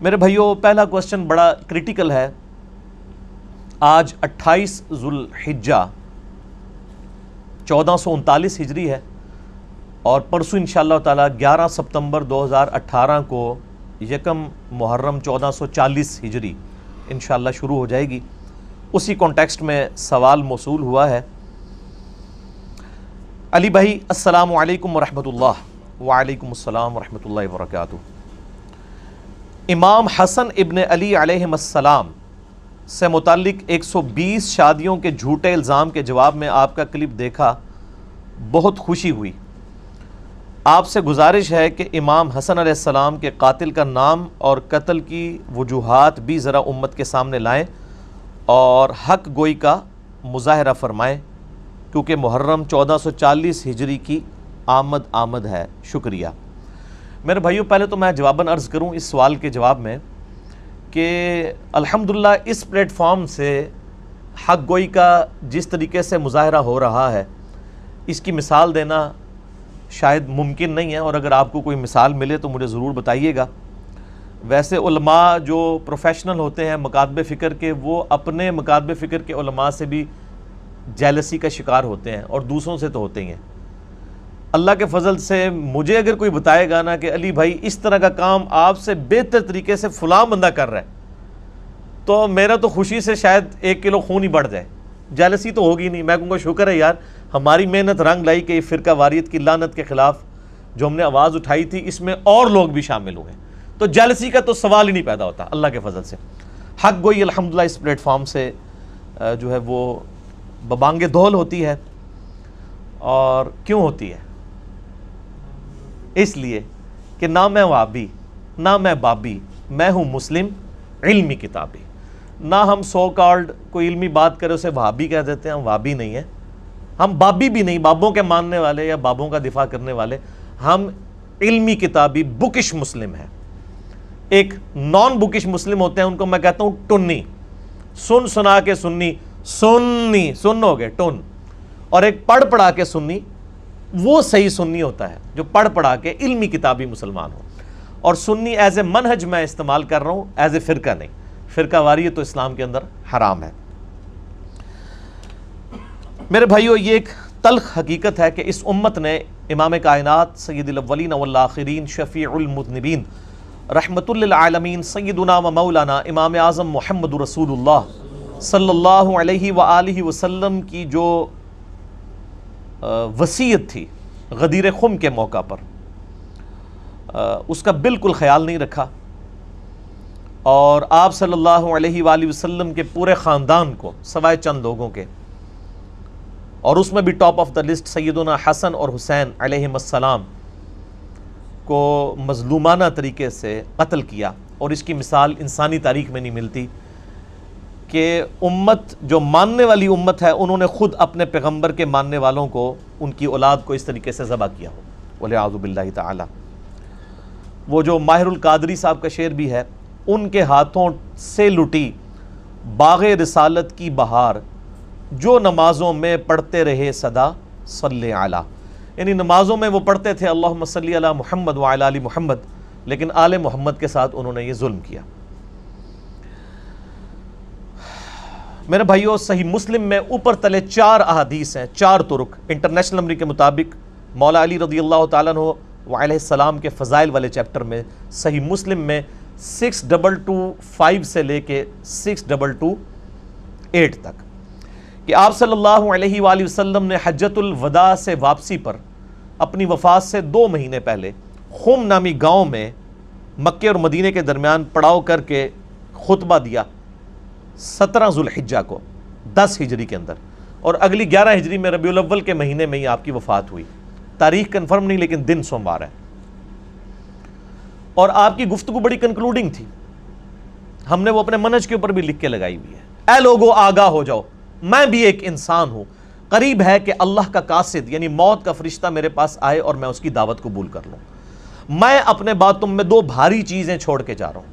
میرے بھائیوں، پہلا کوسچن بڑا کریٹیکل ہے۔ آج 28 ذوالحجہ 1439 ہجری ہے، اور پرسوں انشاءاللہ تعالی 11 ستمبر 2018 کو یکم محرم 1440 ہجری انشاءاللہ شروع ہو جائے گی۔ اسی کانٹیکسٹ میں سوال موصول ہوا ہے۔ علی بھائی السلام علیکم ورحمۃ اللہ۔ وعلیکم السلام ورحمۃ اللہ وبرکاتہ۔ امام حسن ابن علی علیہ السلام سے متعلق 120 شادیوں کے جھوٹے الزام کے جواب میں آپ کا کلپ دیکھا، بہت خوشی ہوئی۔ آپ سے گزارش ہے کہ امام حسن علیہ السلام کے قاتل کا نام اور قتل کی وجوہات بھی ذرا امت کے سامنے لائیں اور حق گوئی کا مظاہرہ فرمائیں، کیونکہ محرم 1440 ہجری کی آمد ہے۔ شکریہ۔ میرے بھائیوں، پہلے تو میں جواباً عرض کروں اس سوال کے جواب میں کہ الحمدللہ اس پلیٹ فارم سے حق گوئی کا جس طریقے سے مظاہرہ ہو رہا ہے، اس کی مثال دینا شاید ممکن نہیں ہے، اور اگر آپ کو کوئی مثال ملے تو مجھے ضرور بتائیے گا۔ ویسے علماء جو پروفیشنل ہوتے ہیں مکاتب فکر کے، وہ اپنے مکاتب فکر کے علماء سے بھی جیلسی کا شکار ہوتے ہیں، اور دوسروں سے تو ہوتے ہی ہیں۔ اللہ کے فضل سے مجھے اگر کوئی بتائے گا نا کہ علی بھائی اس طرح کا کام آپ سے بہتر طریقے سے فلاں بندہ کر رہا ہے، تو میرا تو خوشی سے شاید 1 کلو خون ہی بڑھ جائے۔ جیلسی تو ہوگی نہیں، میں کہوں گا شکر ہے یار، ہماری محنت رنگ لائی کہ یہ فرقہ واریت کی لعنت کے خلاف جو ہم نے آواز اٹھائی تھی، اس میں اور لوگ بھی شامل ہوئے، تو جیلسی کا تو سوال ہی نہیں پیدا ہوتا اللہ کے فضل سے۔ حق گوئی الحمدللہ اس پلیٹ فارم سے جو ہے وہ ببانگ دول ہوتی ہے، اور کیوں ہوتی ہے؟ اس لیے کہ نہ میں وابی نہ میں بابی، میں ہوں مسلم علمی کتابی۔ نہ ہم سو کالڈ کوئی علمی بات کرے اسے وہابی کہہ دیتے ہیں، ہم وہابی نہیں ہیں، ہم بابی بھی نہیں، بابوں کے ماننے والے یا بابوں کا دفاع کرنے والے، ہم علمی کتابی بکش مسلم ہیں۔ ایک نان بکش مسلم ہوتے ہیں، ان کو میں کہتا ہوں ٹنی، سن سنا کے سنی، سنی سن ہو گئے ٹن، اور ایک پڑھ پڑھا کے سنی، وہ صحیح سنی ہوتا ہے جو پڑھ پڑھا کے علمی کتابی مسلمان ہو۔ اور سنی ایز اے منہج میں استعمال کر رہا ہوں، ایز اے فرقہ نہیں۔ فرقہ واریت تو اسلام کے اندر حرام ہے۔ میرے بھائیو، یہ ایک تلخ حقیقت ہے کہ اس امت نے امام کائنات سید الاولین والآخرین شفیع المذنبین رحمت للعالمین سیدنا و مولانا امام اعظم محمد رسول اللہ صلی اللہ علیہ وآلہ وسلم کی جو وصیت تھی غدیر خم کے موقع پر، اس کا بالکل خیال نہیں رکھا، اور آپ صلی اللہ علیہ وآلہ وسلم کے پورے خاندان کو سوائے چند لوگوں کے، اور اس میں بھی ٹاپ آف دا لسٹ سیدنا حسن اور حسین علیہم السلام کو مظلومانہ طریقے سے قتل کیا۔ اور اس کی مثال انسانی تاریخ میں نہیں ملتی کہ امت جو ماننے والی امت ہے، انہوں نے خود اپنے پیغمبر کے ماننے والوں کو، ان کی اولاد کو اس طریقے سے ذبح کیا ہو، والعیاذ باللہ تعالی۔ وہ جو ماہر القادری صاحب کا شعر بھی ہے، ان کے ہاتھوں سے لٹی باغ رسالت کی بہار، جو نمازوں میں پڑھتے رہے صدا صلی علی، یعنی نمازوں میں وہ پڑھتے تھے اللہم صلی علی محمد وعلی آل محمد، لیکن آل محمد کے ساتھ انہوں نے یہ ظلم کیا۔ میرے بھائیوں، صحیح مسلم میں اوپر تلے 4 احادیث ہیں، 4 طرق انٹرنیشنل نمبر کے مطابق۔ مولا علی رضی اللہ تعالیٰ عنہ وعلیہ السلام کے فضائل والے چیپٹر میں صحیح مسلم میں 6225 سے لے کے 6228 تک کہ آپ صلی اللہ علیہ وآلہ وسلم نے حجۃ الوداع سے واپسی پر اپنی وفات سے 2 مہینے پہلے خم نامی گاؤں میں مکے اور مدینے کے درمیان پڑاؤ کر کے خطبہ دیا 17 ذوالحجہ کو 10 ہجری کے اندر، اور اگلی 11 ہجری میں ربیع الاول کے مہینے میں ہی آپ کی وفات ہوئی۔ تاریخ کنفرم نہیں، لیکن دن سوموار ہے، اور آپ کی گفتگو بڑی کنکلوڈنگ تھی۔ ہم نے وہ اپنے منہج کے اوپر بھی لکھ کے لگائی ہوئی ہے۔ اے لوگو آگاہ ہو جاؤ، میں بھی ایک انسان ہوں، قریب ہے کہ اللہ کا قاصد یعنی موت کا فرشتہ میرے پاس آئے اور میں اس کی دعوت قبول کر لوں۔ میں اپنے بعد تم میں 2 بھاری چیزیں چھوڑ کے جا رہا ہوں،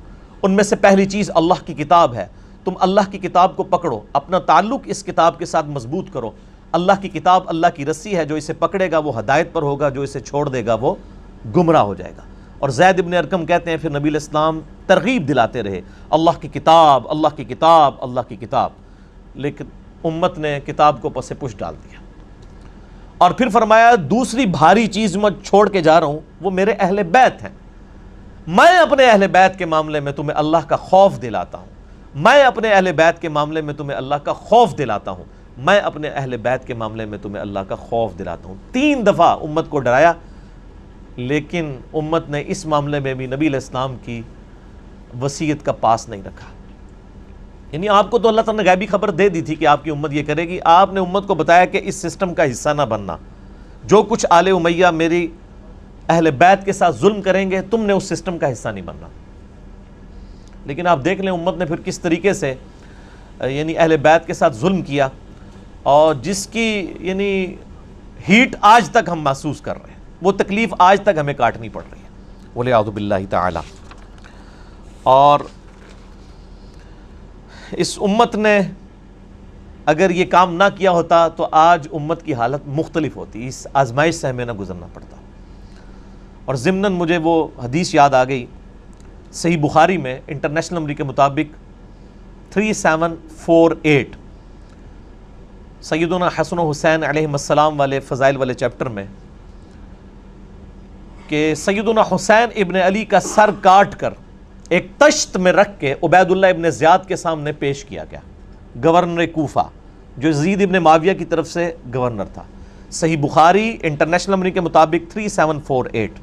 ان میں سے پہلی چیز اللہ کی کتاب ہے۔ تم اللہ کی کتاب کو پکڑو، اپنا تعلق اس کتاب کے ساتھ مضبوط کرو۔ اللہ کی کتاب اللہ کی رسی ہے، جو اسے پکڑے گا وہ ہدایت پر ہوگا، جو اسے چھوڑ دے گا وہ گمراہ ہو جائے گا۔ اور زید ابن ارقم کہتے ہیں پھر نبی علیہ السلام ترغیب دلاتے رہے، اللہ کی کتاب، اللہ کی کتاب، اللہ کی کتاب، لیکن امت نے کتاب کو پس پش ڈال دیا۔ اور پھر فرمایا دوسری بھاری چیز میں چھوڑ کے جا رہا ہوں، وہ میرے اہل بیت ہیں، میں اپنے اہل بیت کے معاملے میں تمہیں اللہ کا خوف دلاتا ہوں، میں اپنے اہل بیت کے معاملے میں تمہیں اللہ کا خوف دلاتا ہوں، میں اپنے اہل بیت کے معاملے میں تمہیں اللہ کا خوف دلاتا ہوں۔ 3 دفعہ امت کو ڈرایا، لیکن امت نے اس معاملے میں بھی نبی علیہ السلام کی وصیت کا پاس نہیں رکھا۔ یعنی آپ کو تو اللہ تعالیٰ نے غیبی خبر دے دی تھی کہ آپ کی امت یہ کرے گی، آپ نے امت کو بتایا کہ اس سسٹم کا حصہ نہ بننا، جو کچھ آل امیہ میری اہل بیت کے ساتھ ظلم کریں گے تم نے اس سسٹم کا حصہ نہیں بننا۔ لیکن آپ دیکھ لیں امت نے پھر کس طریقے سے یعنی اہل بیت کے ساتھ ظلم کیا، اور جس کی یعنی ہیٹ آج تک ہم محسوس کر رہے ہیں، وہ تکلیف آج تک ہمیں کاٹنی پڑ رہی ہے، وَلِعَوْذُ بِاللَّهِ تعالی۔ اور اس امت نے اگر یہ کام نہ کیا ہوتا تو آج امت کی حالت مختلف ہوتی، اس آزمائش سے ہمیں نہ گزرنا پڑتا۔ اور ضمناً مجھے وہ حدیث یاد آ گئی صحیح بخاری میں انٹرنیشنل نمبر کے مطابق 3748 سیدنا حسن و حسین علیہم السلام والے فضائل والے چیپٹر میں، کہ سیدنا حسین ابن علی کا سر کاٹ کر ایک تشت میں رکھ کے عبید اللہ ابن زیاد کے سامنے پیش کیا گیا، گورنر کوفہ جو یزید ابن معاویہ کی طرف سے گورنر تھا۔ صحیح بخاری انٹرنیشنل نمبر کے مطابق 3748،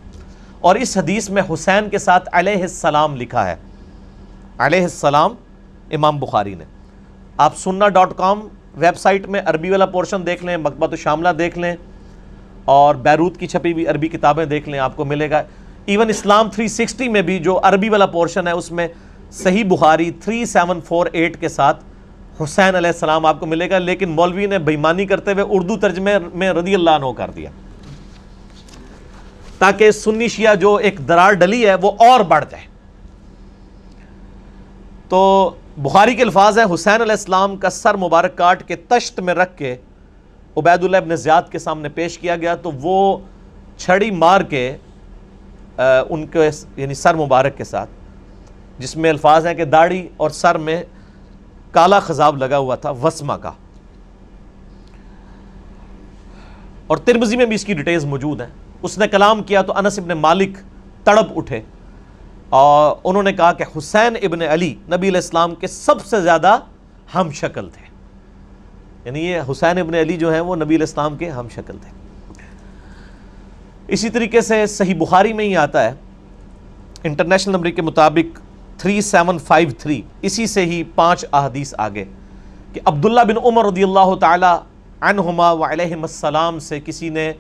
اور اس حدیث میں حسین کے ساتھ علیہ السلام لکھا ہے، علیہ السلام امام بخاری نے۔ آپ sunna.com ویب سائٹ میں عربی والا پورشن دیکھ لیں، مکتبۃ الشاملہ دیکھ لیں، اور بیروت کی چھپی ہوئی عربی کتابیں دیکھ لیں، آپ کو ملے گا۔ ایون اسلام 360 میں بھی جو عربی والا پورشن ہے اس میں صحیح بخاری 3748 کے ساتھ حسین علیہ السلام آپ کو ملے گا، لیکن مولوی نے بےایمانی کرتے ہوئے اردو ترجمے میں رضی اللہ عنہ کر دیا، تاکہ سنی شیعہ جو ایک درار ڈلی ہے وہ اور بڑھ جائے۔ تو بخاری کے الفاظ ہیں حسین علیہ السلام کا سر مبارک کاٹ کے تشت میں رکھ کے عبید اللہ ابن زیاد کے سامنے پیش کیا گیا، تو وہ چھڑی مار کے ان کے یعنی سر مبارک کے ساتھ، جس میں الفاظ ہیں کہ داڑھی اور سر میں کالا خضاب لگا ہوا تھا وسمہ کا، اور ترمذی میں بھی اس کی ڈیٹیلز موجود ہیں۔ اس نے کلام کیا تو انس ابن مالک تڑپ اٹھے، اور انہوں نے کہا کہ حسین ابن علی نبی علیہ السلام کے سب سے زیادہ ہم شکل تھے، یعنی یہ حسین ابن علی جو ہیں وہ نبی علیہ السلام کے ہم شکل تھے۔ اسی طریقے سے صحیح بخاری میں ہی آتا ہے انٹرنیشنل نمبر کے مطابق 3753، اسی سے ہی 5 احادیث آگے، کہ عبداللہ بن عمر رضی اللہ تعالی عنہما وعلیہم السلام سے کسی نے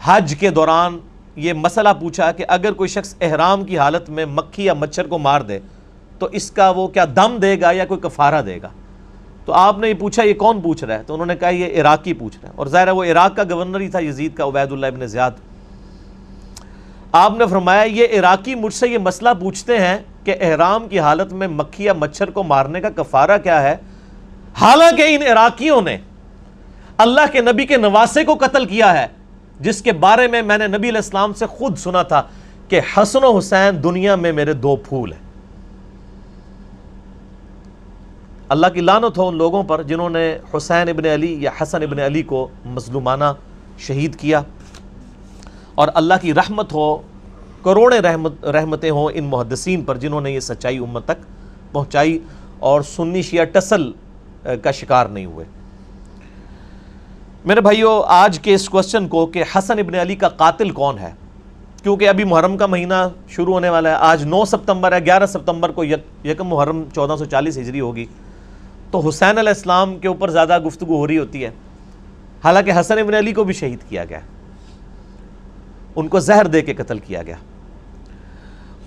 حج کے دوران یہ مسئلہ پوچھا کہ اگر کوئی شخص احرام کی حالت میں مکھی یا مچھر کو مار دے تو اس کا وہ کیا دم دے گا یا کوئی کفارہ دے گا؟ تو آپ نے یہ پوچھا یہ کون پوچھ رہا ہے؟ تو انہوں نے کہا یہ عراقی پوچھ رہا ہے، اور ظاہر ہے وہ عراق کا گورنر ہی تھا یزید کا، عبید اللہ ابن زیاد۔ آپ نے فرمایا یہ عراقی مجھ سے یہ مسئلہ پوچھتے ہیں کہ احرام کی حالت میں مکھی یا مچھر کو مارنے کا کفارہ کیا ہے، حالانکہ ان عراقیوں نے اللہ کے نبی کے نواسے کو قتل کیا ہے، جس کے بارے میں نے نبی علیہ السلام سے خود سنا تھا کہ حسن و حسین دنیا میں میرے 2 پھول ہیں۔ اللہ کی لعنت ہو ان لوگوں پر جنہوں نے حسین ابن علی یا حسن ابن علی کو مظلومانہ شہید کیا، اور اللہ کی رحمت ہو، کروڑیں رحمتیں ہوں ان محدثین پر جنہوں نے یہ سچائی امت تک پہنچائی اور سنی شیعہ ٹسل کا شکار نہیں ہوئے۔ میرے بھائیو، آج کے اس کوسچن کو کہ حسن ابن علی کا قاتل کون ہے، کیونکہ ابھی محرم کا مہینہ شروع ہونے والا ہے، آج 9 ستمبر ہے، 11 ستمبر کو یکم محرم 1440 ہجری ہوگی، تو حسین علیہ السلام کے اوپر زیادہ گفتگو ہو رہی ہوتی ہے، حالانکہ حسن ابن علی کو بھی شہید کیا گیا، ان کو زہر دے کے قتل کیا گیا۔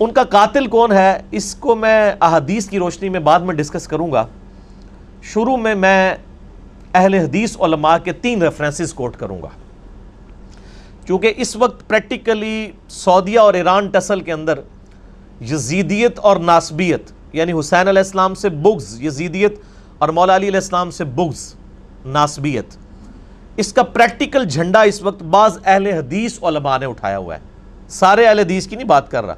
ان کا قاتل کون ہے اس کو میں احادیث کی روشنی میں بعد میں ڈسکس کروں گا۔ شروع میں اہل حدیث علماء کے 3 ریفرنسز کوٹ کروں گا، چونکہ اس وقت پریکٹیکلی سعودیہ اور ایران ٹسل کے اندر یزیدیت اور ناسبیت، یعنی حسین علیہ السلام سے بغض یزیدیت اور مولا علی علیہ السلام سے بغض ناسبیت، اس کا پریکٹیکل جھنڈا اس وقت بعض اہل حدیث علماء نے اٹھایا ہوا ہے، سارے اہل حدیث کی نہیں بات کر رہا،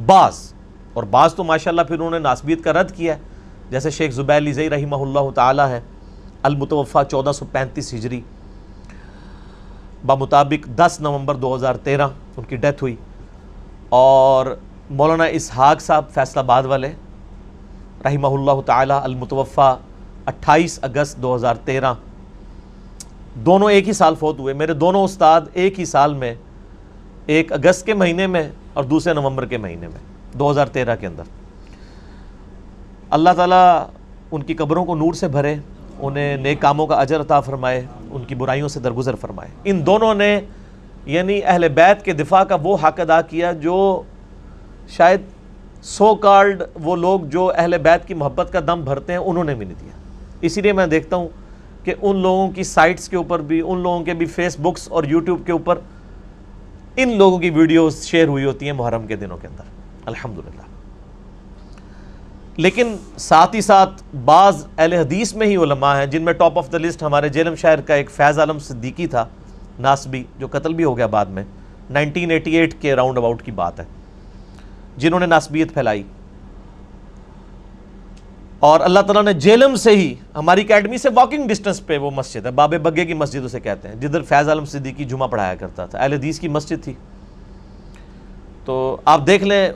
بعض، اور بعض تو ماشاءاللہ پھر انہوں نے ناسبیت کا رد کیا ہے، جیسے شیخ زبیر لیزئی رحمہ اللہ تعالی ہے، المتوفی 1435 ہجری، بمطابق 10 نومبر 2013 ان کی ڈیتھ ہوئی، اور مولانا اسحاق صاحب فیصل آباد والے رحمہ اللہ تعالی المتوفی 28 اگست 2013، دونوں ایک ہی سال فوت ہوئے۔ میرے دونوں استاد ایک ہی سال میں، ایک اگست کے مہینے میں اور دوسرے نومبر کے مہینے میں 2013 کے اندر۔ اللہ تعالیٰ ان کی قبروں کو نور سے بھرے، انہیں نیک کاموں کا اجر عطا فرمائے، ان کی برائیوں سے درگزر فرمائے۔ ان دونوں نے یعنی اہل بیت کے دفاع کا وہ حق ادا کیا جو شاید سو کالڈ وہ لوگ جو اہل بیت کی محبت کا دم بھرتے ہیں انہوں نے بھی نہیں دیا۔ اسی لیے میں دیکھتا ہوں کہ ان لوگوں کی سائٹس کے اوپر بھی، ان لوگوں کے بھی فیس بکس اور یوٹیوب کے اوپر ان لوگوں کی ویڈیوز شیئر ہوئی ہوتی ہیں محرم کے دنوں کے اندر، الحمدللہ۔ لیکن ساتھ ہی ساتھ بعض اہل حدیث میں ہی علماء ہیں جن میں ٹاپ آف دا لسٹ ہمارے جیلم شہر کا ایک فیض عالم صدیقی تھا، ناسبی، جو قتل بھی ہو گیا بعد میں، 1988 کے راؤنڈ اباؤٹ کی بات ہے، جنہوں نے ناسبیت پھیلائی۔ اور اللہ تعالیٰ نے جیلم سے ہی، ہماری اکیڈمی سے واکنگ ڈسٹنس پہ وہ مسجد ہے، باب بگے کی مسجد اسے کہتے ہیں، جدھر فیض عالم صدیقی جمعہ پڑھایا کرتا تھا، اہل حدیث کی مسجد تھی۔ تو آپ دیکھ لیں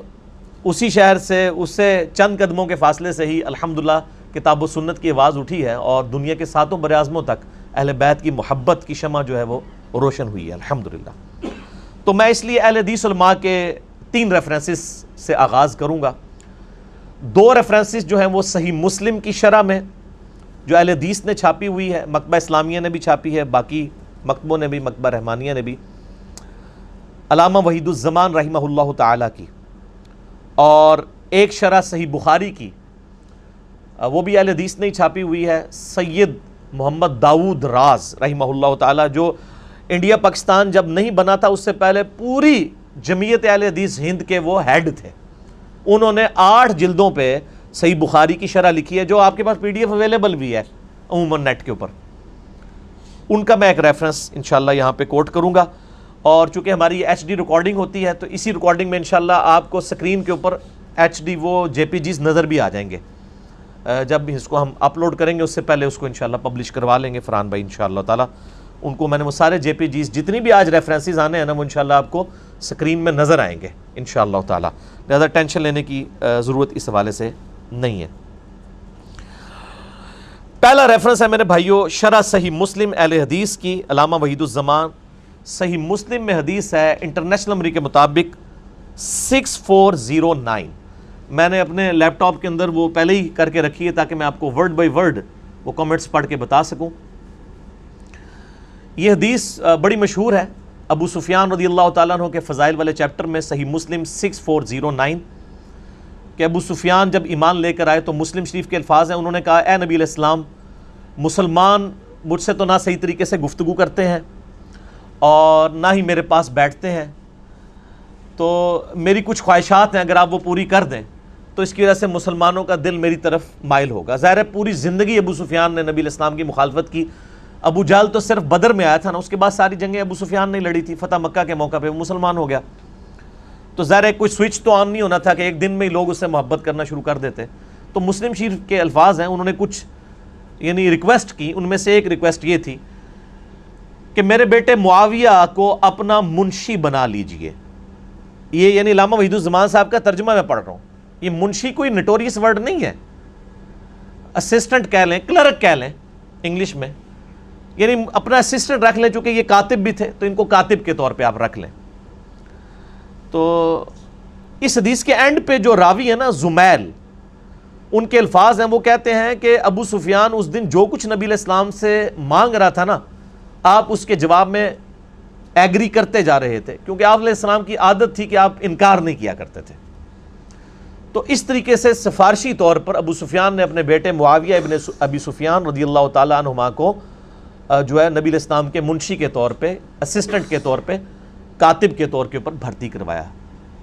اسی شہر سے، اس سے چند قدموں کے فاصلے سے ہی الحمدللہ کتاب و سنت کی آواز اٹھی ہے، اور دنیا کے 7 براعظموں تک اہل بیت کی محبت کی شمع جو ہے وہ روشن ہوئی ہے الحمدللہ۔ تو میں اس لیے اہل حدیث علماء کے 3 ریفرنسز سے آغاز کروں گا۔ 2 ریفرنسز جو ہیں وہ صحیح مسلم کی شرح میں جو اہل حدیث نے چھاپی ہوئی ہے، مکتبہ اسلامیہ نے بھی چھاپی ہے، باقی مکتبوں نے بھی، مکتبہ رحمانیہ نے بھی، علامہ وحید الزمان رحمہ اللہ تعالی کی، اور ایک شرح صحیح بخاری کی، وہ بھی اہل حدیث نے چھاپی ہوئی ہے، سید محمد داؤد راز رحمہ اللہ تعالی، جو انڈیا پاکستان جب نہیں بنا تھا اس سے پہلے پوری جمعیت اہل حدیث ہند کے وہ ہیڈ تھے۔ انہوں نے 8 جلدوں پہ صحیح بخاری کی شرح لکھی ہے، جو آپ کے پاس PDF اویلیبل بھی ہے عموماً نیٹ کے اوپر۔ ان کا میں ایک ریفرنس انشاءاللہ یہاں پہ کوٹ کروں گا، اور چونکہ ہماری HD ریکارڈنگ ہوتی ہے تو اسی ریکارڈنگ میں انشاءاللہ آپ کو سکرین کے اوپر HD وہ JPGs نظر بھی آ جائیں گے۔ جب اس کو ہم اپلوڈ کریں گے اس سے پہلے اس کو انشاءاللہ پبلش کروا لیں گے فرحان بھائی انشاءاللہ تعالی۔ ان کو میں نے وہ سارے JPGs جتنی بھی آج ریفرنسز آنے ہیں نا وہ انشاءاللہ آپ کو سکرین میں نظر آئیں گے انشاءاللہ تعالی، لہذا ٹینشن لینے کی ضرورت اس حوالے سے نہیں ہے۔ پہلا ریفرنس ہے میرے بھائیو شرح صحیح مسلم اہل حدیث کی، علامہ وحید الزمان۔ صحیح مسلم میں حدیث ہے انٹرنیشنل نمبر کے مطابق 6409۔ میں نے اپنے لیپ ٹاپ کے اندر وہ پہلے ہی کر کے رکھی ہے تاکہ میں آپ کو ورڈ بائی ورڈ وہ کامنٹس پڑھ کے بتا سکوں۔ یہ حدیث بڑی مشہور ہے، ابو سفیان رضی اللہ تعالیٰ عنہ کے فضائل والے چیپٹر میں صحیح مسلم 6409 کہ ابو سفیان جب ایمان لے کر آئے تو مسلم شریف کے الفاظ ہیں، انہوں نے کہا اے نبی علیہ السلام، مسلمان مجھ سے تو نہ صحیح طریقے سے گفتگو کرتے ہیں اور نہ ہی میرے پاس بیٹھتے ہیں، تو میری کچھ خواہشات ہیں، اگر آپ وہ پوری کر دیں تو اس کی وجہ سے مسلمانوں کا دل میری طرف مائل ہوگا۔ ظاہر ہے پوری زندگی ابو سفیان نے نبی علیہ السلام کی مخالفت کی۔ ابو جہل تو صرف بدر میں آیا تھا نا، اس کے بعد ساری جنگیں ابو سفیان نے لڑی تھی، فتح مکہ کے موقع پہ وہ مسلمان ہو گیا، تو ظاہر ہے کوئی سوئچ تو آن نہیں ہونا تھا کہ ایک دن میں ہی لوگ اس سے محبت کرنا شروع کر دیتے۔ تو مسلم شریف کے الفاظ ہیں، انہوں نے کچھ یعنی ریکویسٹ کی، ان میں سے ایک ریکویسٹ یہ تھی کہ میرے بیٹے معاویہ کو اپنا منشی بنا لیجئے۔ یہ یعنی علامہ وحید الزمان صاحب کا ترجمہ میں پڑھ رہا ہوں، یہ منشی کوئی نٹوریس ورڈ نہیں ہے، اسسٹنٹ کہہ لیں، کلرک کہہ لیں انگلش میں، یعنی اپنا اسسٹنٹ رکھ لیں، چونکہ یہ کاتب بھی تھے تو ان کو کاتب کے طور پہ آپ رکھ لیں۔ تو اس حدیث کے اینڈ پہ جو راوی ہے نا زمیل، ان کے الفاظ ہیں، وہ کہتے ہیں کہ ابو سفیان اس دن جو کچھ نبی علیہ السلام سے مانگ رہا تھا نا، آپ اس کے جواب میں ایگری کرتے جا رہے تھے، کیونکہ آپ علیہ السلام کی عادت تھی کہ آپ انکار نہیں کیا کرتے تھے۔ تو اس طریقے سے سفارشی طور پر ابو سفیان نے اپنے بیٹے معاویہ ابن ابی سفیان رضی اللہ تعالیٰ عنہما کو جو ہے نبی علیہ السلام کے منشی کے طور پہ، اسسٹنٹ کے طور پہ، کاتب کے طور کے اوپر بھرتی کروایا۔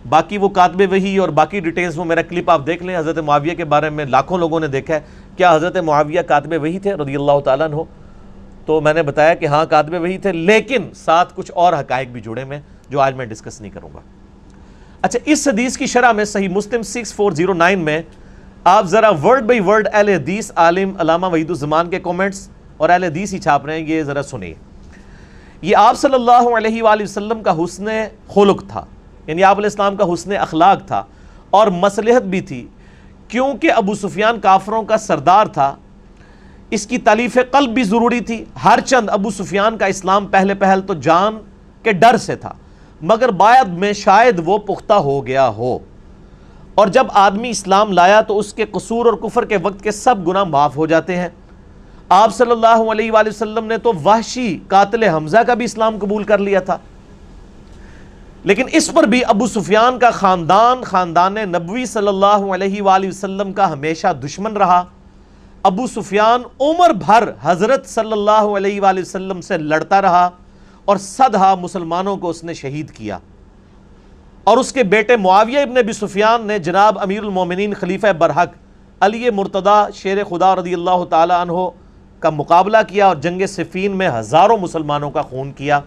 باقی وہ کاتب وحی اور باقی ڈیٹیلز وہ میرا کلپ آپ دیکھ لیں، حضرت معاویہ کے بارے میں لاکھوں لوگوں نے دیکھا ہے، کیا حضرت معاویہ کاتب وحی تھے رضی اللہ تعالیٰ عنہ؟ تو میں نے بتایا کہ ہاں کاتب وحی تھے، لیکن ساتھ کچھ اور حقائق بھی جڑے میں جو آج میں ڈسکس نہیں کروں گا۔ اچھا اس حدیث کی شرح میں صحیح مسلم 6409 میں آپ ذرا ورڈ بائی ورڈ اہل حدیث عالم علامہ وحید الزمان کے کومنٹس اور اہل حدیث ہی چھاپ رہے ہیں، یہ ذرا سنیے. یہ آپ صلی اللہ علیہ وآلہ وسلم کا حسن خلق تھا، یعنی آپ علیہ السلام کا حسن اخلاق تھا اور مصلحت بھی تھی، کیونکہ ابو سفیان کافروں کا سردار تھا. اس کی تالیف قلب بھی ضروری تھی، ہر چند ابو سفیان کا اسلام پہلے پہل تو جان کے ڈر سے تھا، مگر بعد میں شاید وہ پختہ ہو گیا ہو، اور جب آدمی اسلام لایا تو اس کے قصور اور کفر کے وقت کے سب گناہ معاف ہو جاتے ہیں. آپ صلی اللہ علیہ وآلہ وسلم نے تو وحشی قاتل حمزہ کا بھی اسلام قبول کر لیا تھا، لیکن اس پر بھی ابو سفیان کا خاندان نبوی صلی اللہ علیہ وآلہ وسلم کا ہمیشہ دشمن رہا. ابو سفیان عمر بھر حضرت صلی اللہ علیہ وآلہ وسلم سے لڑتا رہا اور صدہا مسلمانوں کو اس نے شہید کیا، اور اس کے بیٹے معاویہ ابن ابی سفیان نے جناب امیر المومنین خلیفہ برحق علی مرتضیٰ شیر خدا رضی اللہ تعالی عنہ کا مقابلہ کیا اور جنگ صفین میں ہزاروں مسلمانوں کا خون کیا.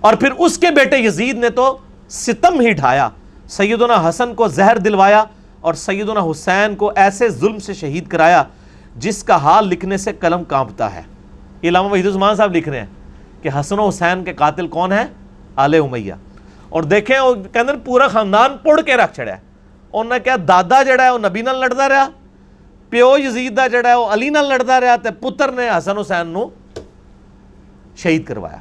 اور پھر اس کے بیٹے یزید نے تو ستم ہی ڈھایا، سیدنا حسن کو زہر دلوایا اور سیدنا حسین کو ایسے ظلم سے شہید کرایا جس کا حال لکھنے سے قلم کانپتا ہے. علامہ وحید الزمان صاحب لکھ رہے ہیں کہ حسن و حسین کے قاتل کون ہیں؟ آل امیہ. اور دیکھیں وہ کہندے پورا خاندان پڑ کے رکھ چھڑیا ہے. انہوں نے کہا دادا جڑا ہے وہ نبی نال لڑتا رہا، پیو یزید دا جڑا ہے وہ علی نال لڑتا رہا، تے پتر نے حسن حسین نو شہید کروایا،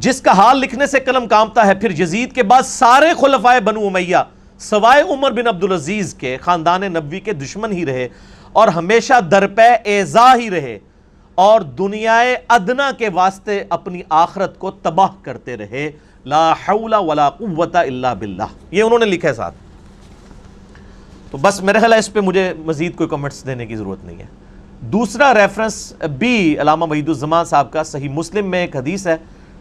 جس کا حال لکھنے سے قلم کانپتا ہے. پھر یزید کے بعد سارے خلفائے بنو امیہ سوائے عمر بن عبدالعزیز کے خاندان نبوی کے دشمن ہی رہے اور ہمیشہ درپے ایذا ہی رہے، اور دنیائے ادنا کے واسطے اپنی آخرت کو تباہ کرتے رہے. لا حول ولا قوت الا باللہ، یہ انہوں نے لکھا ہے ساتھ. تو بس میرے خیال ہے اس پہ مجھے مزید کوئی کمنٹس دینے کی ضرورت نہیں ہے. دوسرا ریفرنس بھی علامہ وحید الزمان صاحب کا صحیح مسلم میں ایک حدیث ہے،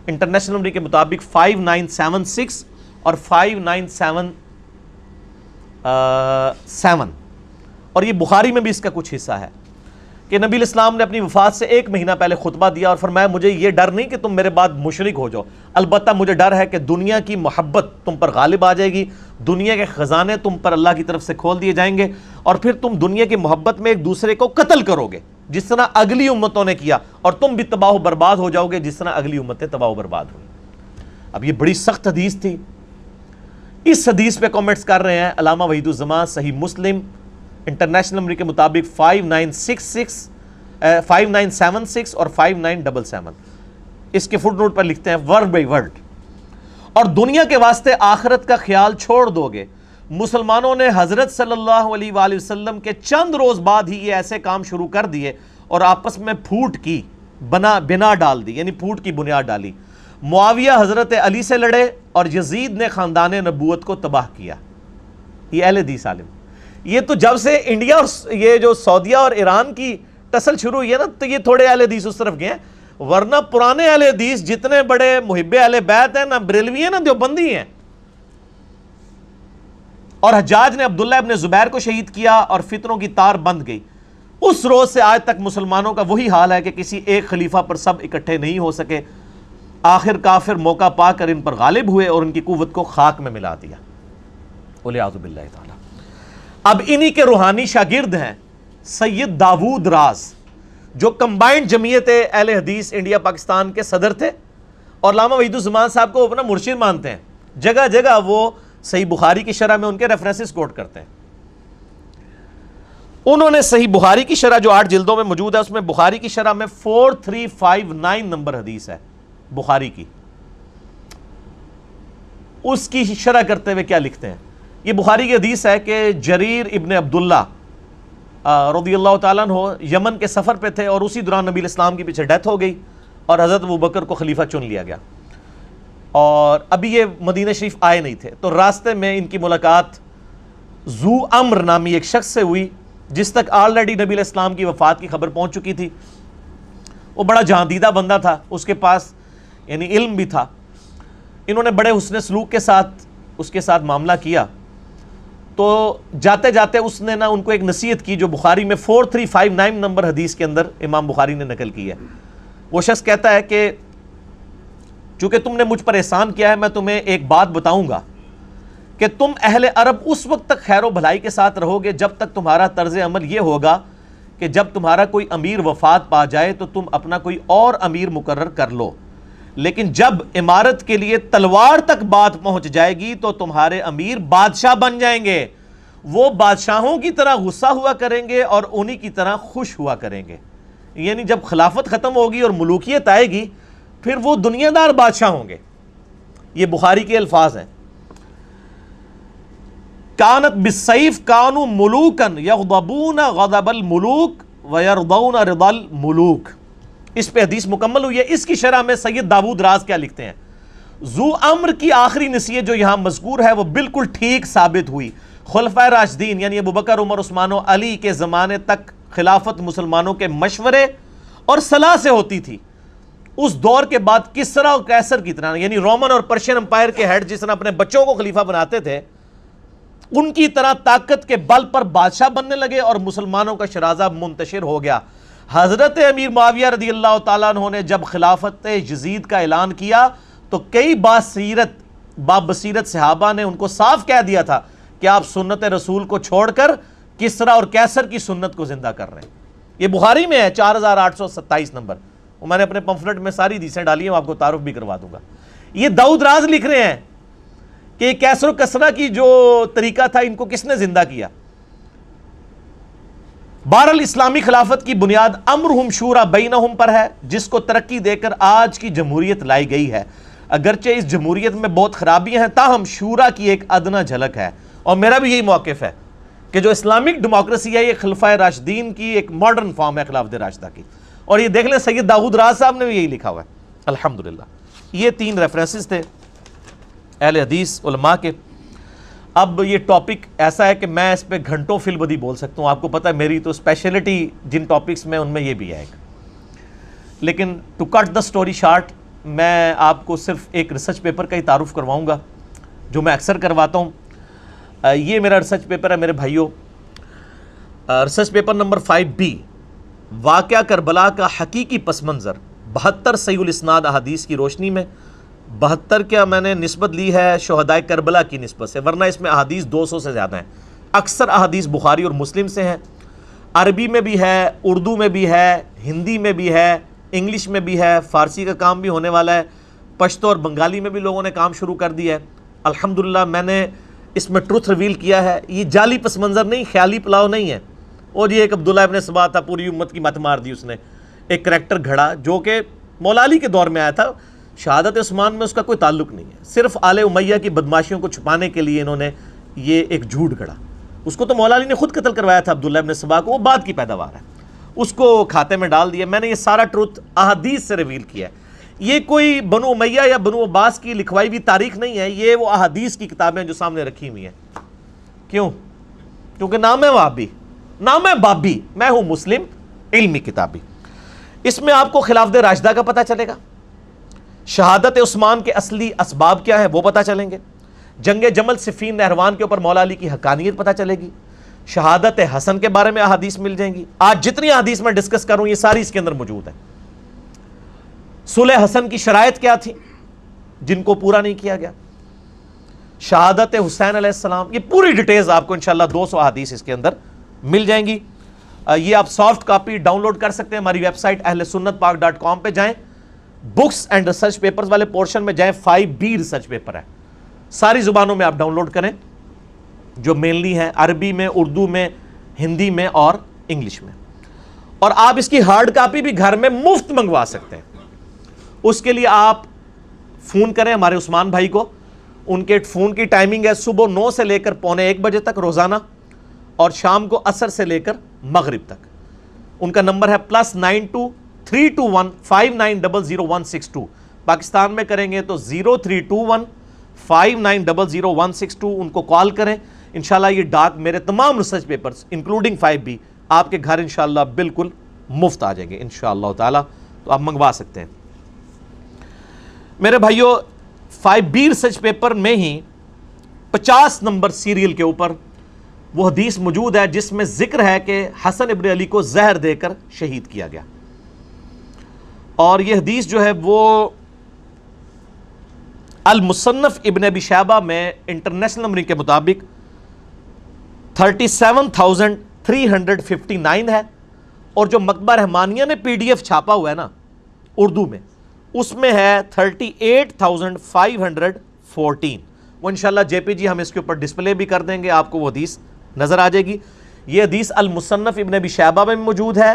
انٹرنیشنل نمبر کے مطابق 5976 اور 5977، اور یہ بخاری میں بھی اس کا کچھ حصہ ہے کہ نبی علیہ السلام نے اپنی وفات سے 1 مہینہ پہلے خطبہ دیا اور فرمایا مجھے یہ ڈر نہیں کہ تم میرے بعد مشرک ہو جاؤ، البتہ مجھے ڈر ہے کہ دنیا کی محبت تم پر غالب آ جائے گی، دنیا کے خزانے تم پر اللہ کی طرف سے کھول دیے جائیں گے، اور پھر تم دنیا کی محبت میں ایک دوسرے کو قتل کرو گے جس طرح اگلی امتوں نے کیا، اور تم بھی تباہ و برباد ہو جاؤ گے جس طرح اگلی امتیں تباہ و برباد ہوئی. اب یہ بڑی سخت حدیث تھی. اس حدیث پہ کامنٹس کر رہے ہیں علامہ وحید الزمان صحیح مسلم انٹرنیشنل نمبر کے مطابق 5976 اور 5977. اس کے فٹ نوٹ پر لکھتے ہیں ورڈ بائی ورڈ، اور دنیا کے واسطے آخرت کا خیال چھوڑ دو گے. مسلمانوں نے حضرت صلی اللہ علیہ وآلہ وسلم کے چند روز بعد ہی یہ ایسے کام شروع کر دیے اور آپس میں پھوٹ کی بنا ڈال دی، یعنی پھوٹ کی بنیاد ڈالی. معاویہ حضرت علی سے لڑے اور یزید نے خاندان نبوت کو تباہ کیا. یہ اہل حدیث عالم. یہ تو جب سے انڈیا اور یہ جو سعودیہ اور ایران کی ٹسل شروع ہوئی ہے نا، تو یہ تھوڑے اہل حدیث اس طرف گئے ہیں، ورنہ پرانے اہل حدیث جتنے بڑے محب اہل بیت ہیں، نہ بریلوی ہیں نہ دیوبندی ہیں. اور حجاج نے عبداللہ ابن زبیر کو شہید کیا اور فتنوں کی تار بند گئی. اس روز سے آج تک مسلمانوں کا وہی حال ہے کہ کسی ایک خلیفہ پر سب اکٹھے نہیں ہو سکے. آخر کافر موقع پا کر ان پر غالب ہوئے اور ان کی قوت کو خاک میں ملا دیا. والعیاذ باللہ تعالی. اب انہی کے روحانی شاگرد ہیں سید داود راز، جو کمبائنڈ جمعیت اہل حدیث انڈیا پاکستان کے صدر تھے اور علامہ وحید الزمان صاحب کو اپنا مرشد مانتے ہیں. جگہ جگہ وہ صحیح بخاری کی شرح میں ان کے ریفرنسز کوٹ کرتے ہیں. انہوں نے صحیح بخاری کی شرح جو 8 جلدوں میں موجود ہے، اس میں بخاری کی شرح میں 4359 نمبر حدیث ہے بخاری کی. اس کی شرح کرتے ہوئے کیا لکھتے ہیں؟ یہ بخاری کی حدیث ہے کہ جریر ابن عبداللہ رضی اللہ تعالیٰ عنہ یمن کے سفر پہ تھے اور اسی دوران نبی الاسلام کی پیچھے ڈیتھ ہو گئی اور حضرت ابوبکر کو خلیفہ چن لیا گیا، اور ابھی یہ مدینہ شریف آئے نہیں تھے. تو راستے میں ان کی ملاقات ذو امر نامی ایک شخص سے ہوئی جس تک آلریڈی نبی علیہ السلام کی وفات کی خبر پہنچ چکی تھی. وہ بڑا جہاندیدہ بندہ تھا، اس کے پاس یعنی علم بھی تھا. انہوں نے بڑے حسن سلوک کے ساتھ اس کے ساتھ معاملہ کیا. تو جاتے جاتے اس نے نا ان کو ایک نصیحت کی جو بخاری میں 4359 نمبر حدیث کے اندر امام بخاری نے نقل کی ہے. وہ شخص کہتا ہے کہ چونکہ تم نے مجھ پر احسان کیا ہے، میں تمہیں ایک بات بتاؤں گا کہ تم اہل عرب اس وقت تک خیر و بھلائی کے ساتھ رہو گے جب تک تمہارا طرز عمل یہ ہوگا کہ جب تمہارا کوئی امیر وفات پا جائے تو تم اپنا کوئی اور امیر مقرر کر لو، لیکن جب امارت کے لیے تلوار تک بات پہنچ جائے گی تو تمہارے امیر بادشاہ بن جائیں گے، وہ بادشاہوں کی طرح غصہ ہوا کریں گے اور انہی کی طرح خوش ہوا کریں گے۔ یعنی جب خلافت ختم ہوگی اور ملوکیت آئے گی پھر وہ دنیا دار بادشاہ ہوں گے۔ یہ بخاری کے الفاظ ہیں۔ کانت بالسیف کانوا ملوکا یغضبون غضب الملوک ویرضون رضا الملوک۔ اس پہ حدیث مکمل ہوئی ہے۔ اس کی شرح میں سید داود راز کیا لکھتے ہیں؟ ذو امر کی آخری نصیحت جو یہاں مذکور ہے وہ بالکل ٹھیک ثابت ہوئی۔ خلفائے راشدین یعنی ابوبکر، عمر، عثمان و علی کے زمانے تک خلافت مسلمانوں کے مشورے اور صلاح سے ہوتی تھی۔ اس دور کے بعد کسرا اور قیصر کی طرح یعنی رومن اور پرشین امپائر کے ہیڈ جس طرح اپنے بچوں کو خلیفہ بناتے تھے، ان کی طرح طاقت کے بل پر بادشاہ بننے لگے اور مسلمانوں کا شرازہ منتشر ہو گیا۔ حضرت امیر معاویہ رضی اللہ تعالیٰ عنہ نے جب خلافت یزید کا اعلان کیا تو کئی بابصیرت صحابہ نے ان کو صاف کہہ دیا تھا کہ آپ سنت رسول کو چھوڑ کر کسرا اور قیصر کی سنت کو زندہ کر رہے ہیں۔ یہ بخاری میں ہے 4827 نمبر، وہ میں نے اپنے پمفلٹ میں ساری حدیثیں ڈالی ہیں، آپ کو تعارف بھی کروا دوں گا۔ یہ داؤد راز لکھ رہے ہیں کہ قیصر و کسرا کی جو طریقہ تھا ان کو کس نے زندہ کیا۔ بہرحال اسلامی خلافت کی بنیاد امرہم شورا بینہم پر ہے، جس کو ترقی دے کر آج کی جمہوریت لائی گئی ہے۔ اگرچہ اس جمہوریت میں بہت خرابیاں ہیں تاہم شورا کی ایک ادنا جھلک ہے، اور میرا بھی یہی موقف ہے کہ جو اسلامک ڈیموکریسی ہے یہ خلفائے راشدین کی ایک ماڈرن فارم ہے خلافت راشدہ کی، اور یہ دیکھ لیں سید داؤد راز صاحب نے بھی یہی لکھا ہوا ہے الحمدللہ۔ یہ 3 ریفرنسز تھے اہل حدیث علماء کے۔ اب یہ ٹاپک ایسا ہے کہ میں اس پہ گھنٹوں فی البدی بول سکتا ہوں، آپ کو پتہ ہے میری تو اسپیشلٹی جن ٹاپکس میں ان میں یہ بھی ہے ایک، لیکن to cut the story short میں آپ کو صرف ایک ریسرچ پیپر کا ہی تعارف کرواؤں گا جو میں اکثر کرواتا ہوں۔ یہ میرا ریسرچ پیپر ہے میرے بھائیوں، ریسرچ پیپر نمبر 5B، واقعہ کربلا کا حقیقی پس منظر 72 صحیح الاسناد احادیث کی روشنی میں۔ 72 کیا میں نے نسبت لی ہے شہدائے کربلا کی نسبت سے، ورنہ اس میں احادیث 200 سے زیادہ ہیں۔ اکثر احادیث بخاری اور مسلم سے ہیں، عربی میں بھی ہے، اردو میں بھی ہے، ہندی میں بھی ہے، انگلش میں بھی ہے، فارسی کا کام بھی ہونے والا ہے، پشتو اور بنگالی میں بھی لوگوں نے کام شروع کر دیا ہے الحمدللہ۔ میں نے اس میں ٹروتھ ریویل کیا ہے، یہ جعلی پس منظر نہیں، خیالی پلاؤ نہیں ہے۔ اور یہ ایک عبداللہ ابن سبا تھا، پوری امت کی مت مار دی اس نے، ایک کریکٹر گھڑا جو کہ مولا علی کے دور میں آیا تھا، شہادت عثمان میں اس کا کوئی تعلق نہیں ہے، صرف آل امیہ کی بدماشیوں کو چھپانے کے لیے انہوں نے یہ ایک جھوٹ گھڑا۔ اس کو تو مولا علی نے خود قتل کروایا تھا عبداللہ ابن سبا کو، وہ بعد کی پیداوار ہے، اس کو کھاتے میں ڈال دیا۔ میں نے یہ سارا ٹروتھ احادیث سے ریویل کیا ہے، یہ کوئی بنو امیہ یا بنو عباس کی لکھوائی ہوئی تاریخ نہیں ہے، یہ وہ احادیث کی کتابیں جو سامنے رکھی ہوئی ہیں۔ کیوں؟ کیونکہ نام ہے وہابی، نام ہے بابی، میں ہوں مسلم علمی کتابی۔ اس میں آپ کو خلافت راشدہ کا پتہ چلے گا، شہادت عثمان کے اصلی اسباب کیا ہے وہ پتہ چلیں گے، جنگ جمل صفین نہروان کے اوپر مولا علی کی حقانیت پتہ چلے گی، شہادت حسن کے بارے میں احادیث مل جائیں گی۔ آج جتنی احادیث میں ڈسکس کروں یہ ساری اس کے اندر موجود ہے۔ صلح حسن کی شرائط کیا تھی جن کو پورا نہیں کیا گیا، شہادت حسین علیہ السلام، یہ پوری ڈیٹیلز آپ کو انشاءاللہ 200 احادیث اس کے اندر مل جائیں گی۔ یہ آپ سافٹ کاپی ڈاؤن لوڈ کر سکتے ہیں ہماری ویب سائٹ ahlsunnatpak.com پہ جائیں، بکس اینڈ ریسرچ پیپرز والے پورشن میں جائیں، 5B ریسرچ پیپر ہے، ساری زبانوں میں آپ ڈاؤن لوڈ کریں جو مینلی ہیں، عربی میں، اردو میں، ہندی میں اور انگلش میں، اور آپ اس کی ہارڈ کاپی بھی گھر میں مفت منگوا سکتے ہیں۔ اس کے لیے آپ فون کریں ہمارے عثمان بھائی کو، ان کے فون کی ٹائمنگ ہے صبح 9 سے لے کر 12:45 بجے تک روزانہ، اور شام کو عصر سے لے کر مغرب تک۔ ان کا نمبر ہے +92 321 5900 پاکستان میں کریں گے تو 0321 5900 ان کو کال کریں۔ انشاءاللہ یہ ڈاک میرے تمام ریسرچ پیپرز انکلوڈنگ 5B آپ کے گھر انشاءاللہ بالکل مفت آ جائیں گے انشاءاللہ تعالی، تو آپ منگوا سکتے ہیں۔ میرے بھائیو 5B ریسرچ پیپر میں ہی 50 نمبر سیریل کے اوپر وہ حدیث موجود ہے جس میں ذکر ہے کہ حسن ابن علی کو زہر دے کر شہید کیا گیا، اور یہ حدیث جو ہے وہ المصنف ابن ابی شیبہ میں انٹرنیشنل نمبرنگ کے مطابق 37,359 ہے، اور جو مکتبہ رحمانیہ نے PDF چھاپا ہوا ہے نا اردو میں، اس میں ہے 38,514۔ وہ انشاءاللہ JPG ہم اس کے اوپر ڈسپلے بھی کر دیں گے، آپ کو وہ حدیث نظر آ جائے گی۔ یہ حدیث المصنف ابن ابی شیبہ میں موجود ہے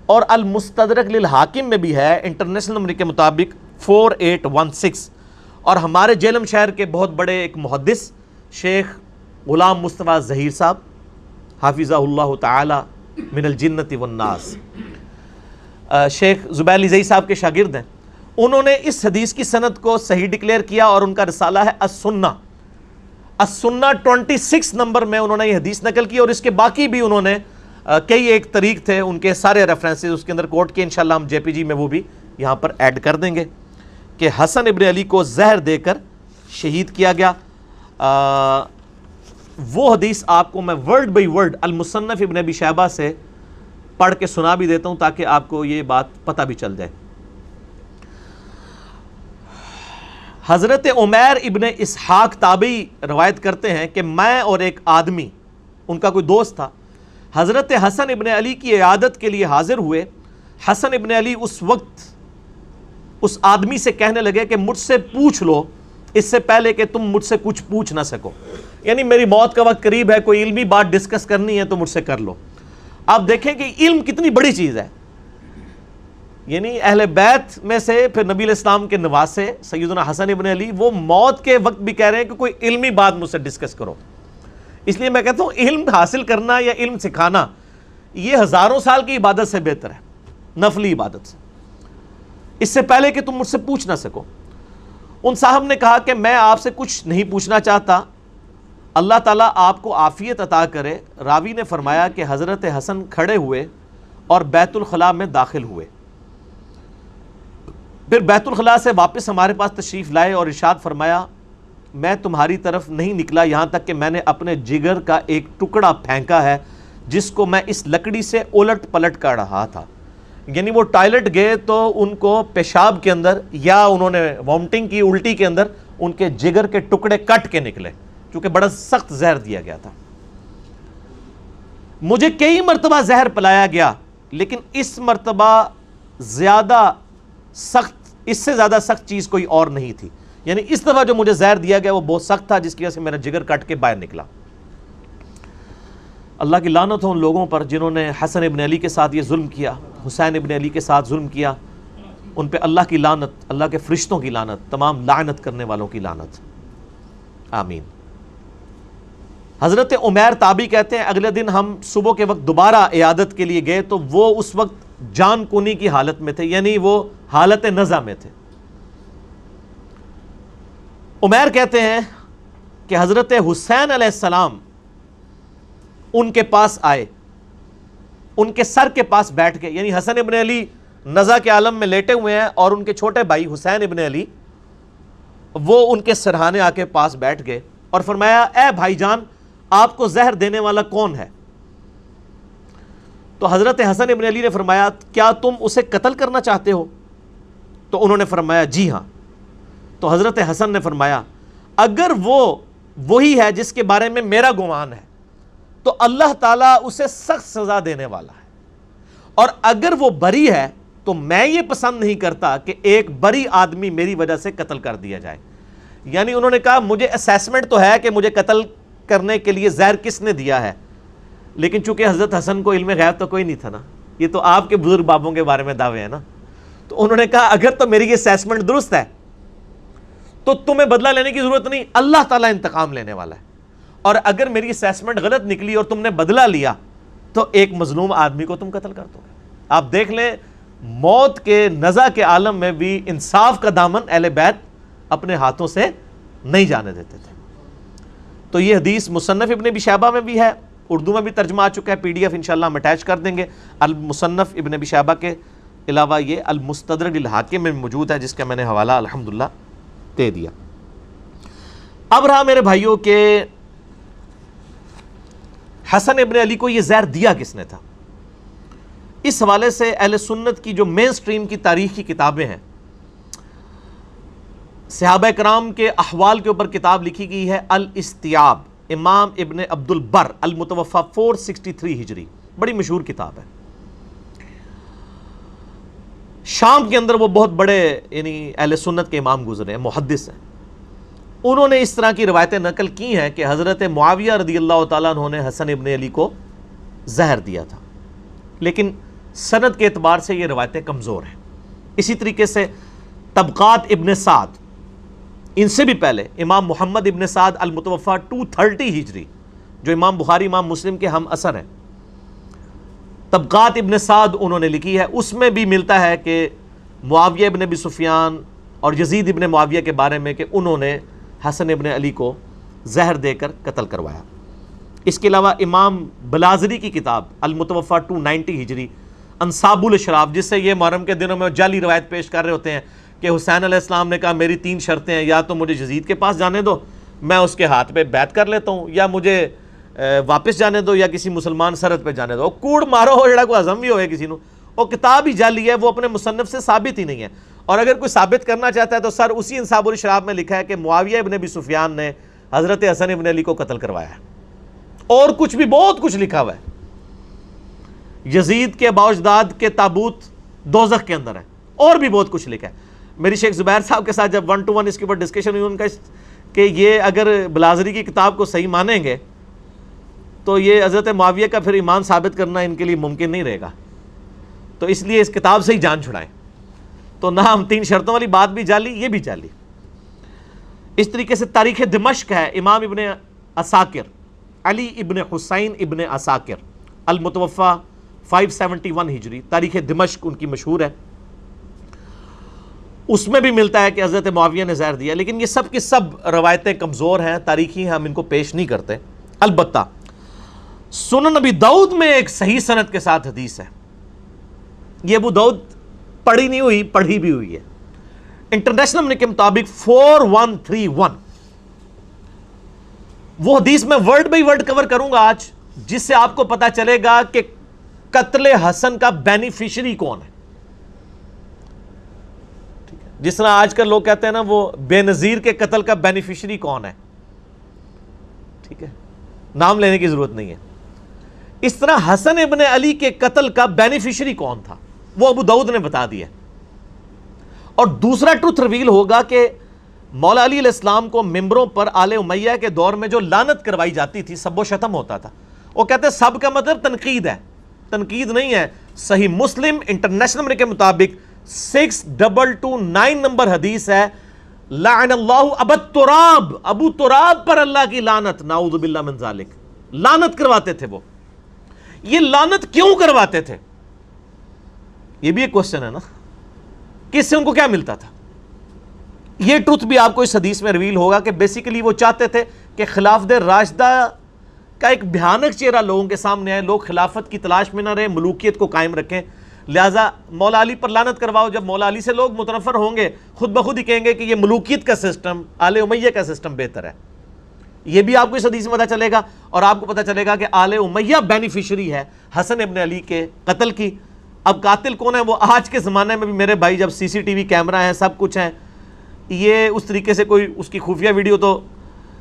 اور المستدرک للحاکم میں بھی ہے انٹرنیشنل نمبر کے مطابق 4816۔ اور ہمارے جہلم شہر کے بہت بڑے ایک محدث شیخ غلام مصطفیٰ ظہیر صاحب حافظہ اللہ تعالی من الجنت والناس، شیخ زبیر علی ظہیر صاحب کے شاگرد ہیں، انہوں نے اس حدیث کی سند کو صحیح ڈکلیئر کیا، اور ان کا رسالہ ہے السنہ 26 نمبر میں انہوں نے یہ حدیث نقل کی، اور اس کے باقی بھی انہوں نے کئی ایک طریق تھے ان کے سارے ریفرنسز اس کے اندر کوٹ کیے، انشاءاللہ ہم JPG میں وہ بھی یہاں پر ایڈ کر دیں گے کہ حسن ابن علی کو زہر دے کر شہید کیا گیا۔ وہ حدیث آپ کو میں ورڈ بائی ورڈ المصنف ابن ابی شیبہ سے پڑھ کے سنا بھی دیتا ہوں تاکہ آپ کو یہ بات پتہ بھی چل جائے۔ حضرت عمیر ابن اسحاق تابعی روایت کرتے ہیں کہ میں اور ایک آدمی، ان کا کوئی دوست تھا، حضرت حسن ابن علی کی عیادت کے لیے حاضر ہوئے۔ حسن ابن علی اس وقت اس آدمی سے کہنے لگے کہ مجھ سے پوچھ لو اس سے پہلے کہ تم مجھ سے کچھ پوچھ نہ سکو، یعنی میری موت کا وقت قریب ہے، کوئی علمی بات ڈسکس کرنی ہے تو مجھ سے کر لو۔ آپ دیکھیں کہ علم کتنی بڑی چیز ہے، یعنی اہل بیت میں سے پھر نبی علیہ السلام کے نواسے سیدنا حسن ابن علی، وہ موت کے وقت بھی کہہ رہے ہیں کہ کوئی علمی بات مجھ سے ڈسکس کرو۔ اس لیے میں کہتا ہوں علم حاصل کرنا یا علم سکھانا یہ ہزاروں سال کی عبادت سے بہتر ہے، نفلی عبادت سے، اس سے پہلے کہ تم مجھ سے پوچھ نہ سکو۔ ان صاحب نے کہا کہ میں آپ سے کچھ نہیں پوچھنا چاہتا، اللہ تعالیٰ آپ کو عافیت عطا کرے۔ راوی نے فرمایا کہ حضرت حسن کھڑے ہوئے اور بیت الخلاء میں داخل ہوئے، پھر بیت الخلاء سے واپس ہمارے پاس تشریف لائے اور ارشاد فرمایا میں تمہاری طرف نہیں نکلا یہاں تک کہ میں نے اپنے جگر کا ایک ٹکڑا پھینکا ہے جس کو میں اس لکڑی سے الٹ پلٹ کر رہا تھا۔ یعنی وہ ٹائلٹ گئے تو ان کو پیشاب کے اندر یا انہوں نے وامٹنگ کی، الٹی کے اندر ان کے جگر کے ٹکڑے کٹ کے نکلے، چونکہ بڑا سخت زہر دیا گیا تھا۔ مجھے کئی مرتبہ زہر پلایا گیا لیکن اس مرتبہ زیادہ سخت، اس سے زیادہ سخت چیز کوئی اور نہیں تھی، یعنی اس دفعہ جو مجھے زہر دیا گیا وہ بہت سخت تھا جس کی وجہ سے میرا جگر کٹ کے باہر نکلا۔ اللہ کی لعنت ہو ان لوگوں پر جنہوں نے حسن ابن علی کے ساتھ یہ ظلم کیا، حسین ابن علی کے ساتھ ظلم کیا، ان پہ اللہ کی لعنت، اللہ کے فرشتوں کی لعنت، تمام لعنت کرنے والوں کی لعنت، آمین۔ حضرت عمیر تابعی کہتے ہیں اگلے دن ہم صبح کے وقت دوبارہ عیادت کے لیے گئے تو وہ اس وقت جان کنی کی حالت میں تھے، یعنی وہ حالت نزع میں تھے۔ عمیر کہتے ہیں کہ حضرت حسین علیہ السلام ان کے پاس آئے، ان کے سر کے پاس بیٹھ گئے، یعنی حسن ابن علی نزع کے عالم میں لیٹے ہوئے ہیں اور ان کے چھوٹے بھائی حسین ابن علی وہ ان کے سرہانے آ کے پاس بیٹھ گئے اور فرمایا اے بھائی جان آپ کو زہر دینے والا کون ہے؟ تو حضرت حسن ابن علی نے فرمایا کیا تم اسے قتل کرنا چاہتے ہو؟ تو انہوں نے فرمایا جی ہاں۔ تو حضرت حسن نے فرمایا اگر وہ وہی ہے جس کے بارے میں میرا گمان ہے تو اللہ تعالیٰ اسے سخت سزا دینے والا ہے، اور اگر وہ بری ہے تو میں یہ پسند نہیں کرتا کہ ایک بری آدمی میری وجہ سے قتل کر دیا جائے۔ یعنی انہوں نے کہا مجھے اسیسمنٹ تو ہے کہ مجھے قتل کرنے کے لیے زہر کس نے دیا ہے، لیکن چونکہ حضرت حسن کو علم غیب تو کوئی نہیں تھا نا، یہ تو آپ کے بزرگ بابوں کے بارے میں دعوے ہیں نا، تو انہوں نے کہا اگر تو میری یہ اسیسمنٹ درست ہے تو تمہیں بدلہ لینے کی ضرورت نہیں، اللہ تعالیٰ انتقام لینے والا ہے، اور اگر میری اسیسمنٹ غلط نکلی اور تم نے بدلہ لیا تو ایک مظلوم آدمی کو تم قتل کر دو گے۔ آپ دیکھ لیں موت کے نزع کے عالم میں بھی انصاف کا دامن اہل بیت اپنے ہاتھوں سے نہیں جانے دیتے تھے۔ تو یہ حدیث مصنف ابن ابی شیبہ میں بھی ہے، اردو میں بھی ترجمہ آ چکا ہے، PDF انشاءاللہ ہم اٹیچ کر دیں گے۔ المصنف ابن ابی شیبہ کے علاوہ یہ المستدرک للحاکم میں موجود ہے جس کا میں نے حوالہ الحمدللہ دے دیا۔ اب رہا میرے بھائیوں کہ حسن ابن علی کو یہ زہر دیا کس نے تھا؟ اس حوالے سے اہل سنت کی جو مین سٹریم کی تاریخ کی کتابیں ہیں صحابہ کرام کے احوال کے اوپر کتاب لکھی گئی ہے الاستیاب، امام ابن عبد البر، المتوفی 463 ہجری، بڑی مشہور کتاب ہے۔ شام کے اندر وہ بہت بڑے یعنی اہل سنت کے امام گزرے ہیں، محدث ہیں۔ انہوں نے اس طرح کی روایتیں نقل کی ہیں کہ حضرت معاویہ رضی اللہ تعالیٰ عنہ نے حسن ابن علی کو زہر دیا تھا، لیکن سند کے اعتبار سے یہ روایتیں کمزور ہیں۔ اسی طریقے سے طبقات ابن سعد، ان سے بھی پہلے امام محمد ابن سعد المتوفی 230 ہجری، جو امام بخاری امام مسلم کے ہم اثر ہیں، طبقات ابن سعد انہوں نے لکھی ہے، اس میں بھی ملتا ہے کہ معاویہ ابن ابی سفیان اور یزید ابن معاویہ کے بارے میں کہ انہوں نے حسن ابن علی کو زہر دے کر قتل کروایا۔ اس کے علاوہ امام بلازری کی کتاب المتوفی 290 ہجری، انصاب الاشراف، جس سے یہ محرم کے دنوں میں جعلی روایت پیش کر رہے ہوتے ہیں کہ حسین علیہ السلام نے کہا میری 3 شرطیں ہیں، یا تو مجھے یزید کے پاس جانے دو، میں اس کے ہاتھ پہ بیعت کر لیتا ہوں، یا مجھے واپس جانے دو، یا کسی مسلمان سرحد پہ جانے دو۔ کوڑ مارو ہو جڑا کوئی ہضم بھی ہوئے کسی نو، وہ کتاب ہی جعلی ہے، وہ اپنے مصنف سے ثابت ہی نہیں ہے۔ اور اگر کوئی ثابت کرنا چاہتا ہے تو سر اسی انصاب الاشراف میں لکھا ہے کہ معاویہ ابن ابی سفیان نے حضرت حسن ابن علی کو قتل کروایا ہے، اور کچھ بھی بہت کچھ لکھا ہوا ہے۔ یزید کے باوجداد کے تابوت دوزخ کے اندر ہے، اور بھی بہت کچھ لکھا ہے۔ میری شیخ زبیر صاحب کے ساتھ جب 1 to 1 اس کے اوپر ڈسکشن ہوئی، ان کا کہ یہ اگر بلازری کی کتاب کو صحیح مانیں گے تو یہ حضرت معاویہ کا پھر ایمان ثابت کرنا ان کے لیے ممکن نہیں رہے گا، تو اس لیے اس کتاب سے ہی جان چھڑائیں۔ تو نہ ہم 3 شرطوں والی بات بھی جعلی، یہ بھی جعلی۔ اس طریقے سے تاریخ دمشق ہے، امام ابن عساکر، علی ابن حسین ابن عساکر، المتوفی 571 ہجری، تاریخ دمشق ان کی مشہور ہے۔ اس میں بھی ملتا ہے کہ حضرت معاویہ نے زہر دیا، لیکن یہ سب کی سب روایتیں کمزور ہیں، تاریخی ہیں، ہم ان کو پیش نہیں کرتے۔ البتہ سنن ابی داؤد میں ایک صحیح سند کے ساتھ حدیث ہے، یہ ابو داؤد پڑھی نہیں ہوئی، پڑھی بھی ہوئی ہے۔ انٹرنیشنل نمبر کے مطابق 4131، وہ حدیث میں ورڈ بائی ورڈ کور کروں گا آج، جس سے آپ کو پتا چلے گا کہ قتل حسن کا بینیفیشری کون ہے۔ جس طرح آج کل لوگ کہتے ہیں نا وہ بے نظیر کے قتل کا بینیفیشری کون ہے، ٹھیک ہے، نام لینے کی ضرورت نہیں ہے۔ اس طرح حسن ابن علی کے قتل کا بینیفیشری کون تھا وہ ابو داؤد نے بتا دیا۔ اور دوسرا ٹروتھ ریویل ہوگا کہ مولا علی علیہ السلام کو ممبروں پر آل امیہ کے دور میں جو لعنت کروائی جاتی تھی، سب و شتم ہوتا تھا، وہ کہتے ہیں سب کا مطلب تنقید ہے، تنقید نہیں ہے۔ صحیح مسلم انٹرنیشنل نمبر کے مطابق 6229 نمبر حدیث ہے، لعن اللہ ابا تراب، ابو تراب پر اللہ کی لعنت، نعوذ باللہ من ذالک، لعنت کرواتے تھے وہ۔ یہ لعنت کیوں کرواتے تھے؟ یہ بھی ایک کوسچن ہے نا، کہ اس سے ان کو کیا ملتا تھا؟ یہ ٹروتھ بھی آپ کو اس حدیث میں ریویل ہوگا کہ بیسیکلی وہ چاہتے تھے کہ خلافت راشدہ کا ایک بھیانک چہرہ لوگوں کے سامنے آئے، لوگ خلافت کی تلاش میں نہ رہے، ملوکیت کو قائم رکھیں، لہٰذا مولا علی پر لعنت کرواؤ۔ جب مولا علی سے لوگ متنفر ہوں گے، خود بخود ہی کہیں گے کہ یہ ملوکیت کا سسٹم، آل امیہ کا سسٹم بہتر ہے۔ یہ بھی آپ کو اس حدیث میں پتہ چلے گا، اور آپ کو پتہ چلے گا کہ آل امیہ بینیفیشری ہے حسن ابن علی کے قتل کی۔ اب قاتل کون ہے؟ وہ آج کے زمانے میں بھی میرے بھائی جب CCTV کیمرہ ہیں، سب کچھ ہیں، یہ اس طریقے سے کوئی اس کی خفیہ ویڈیو تو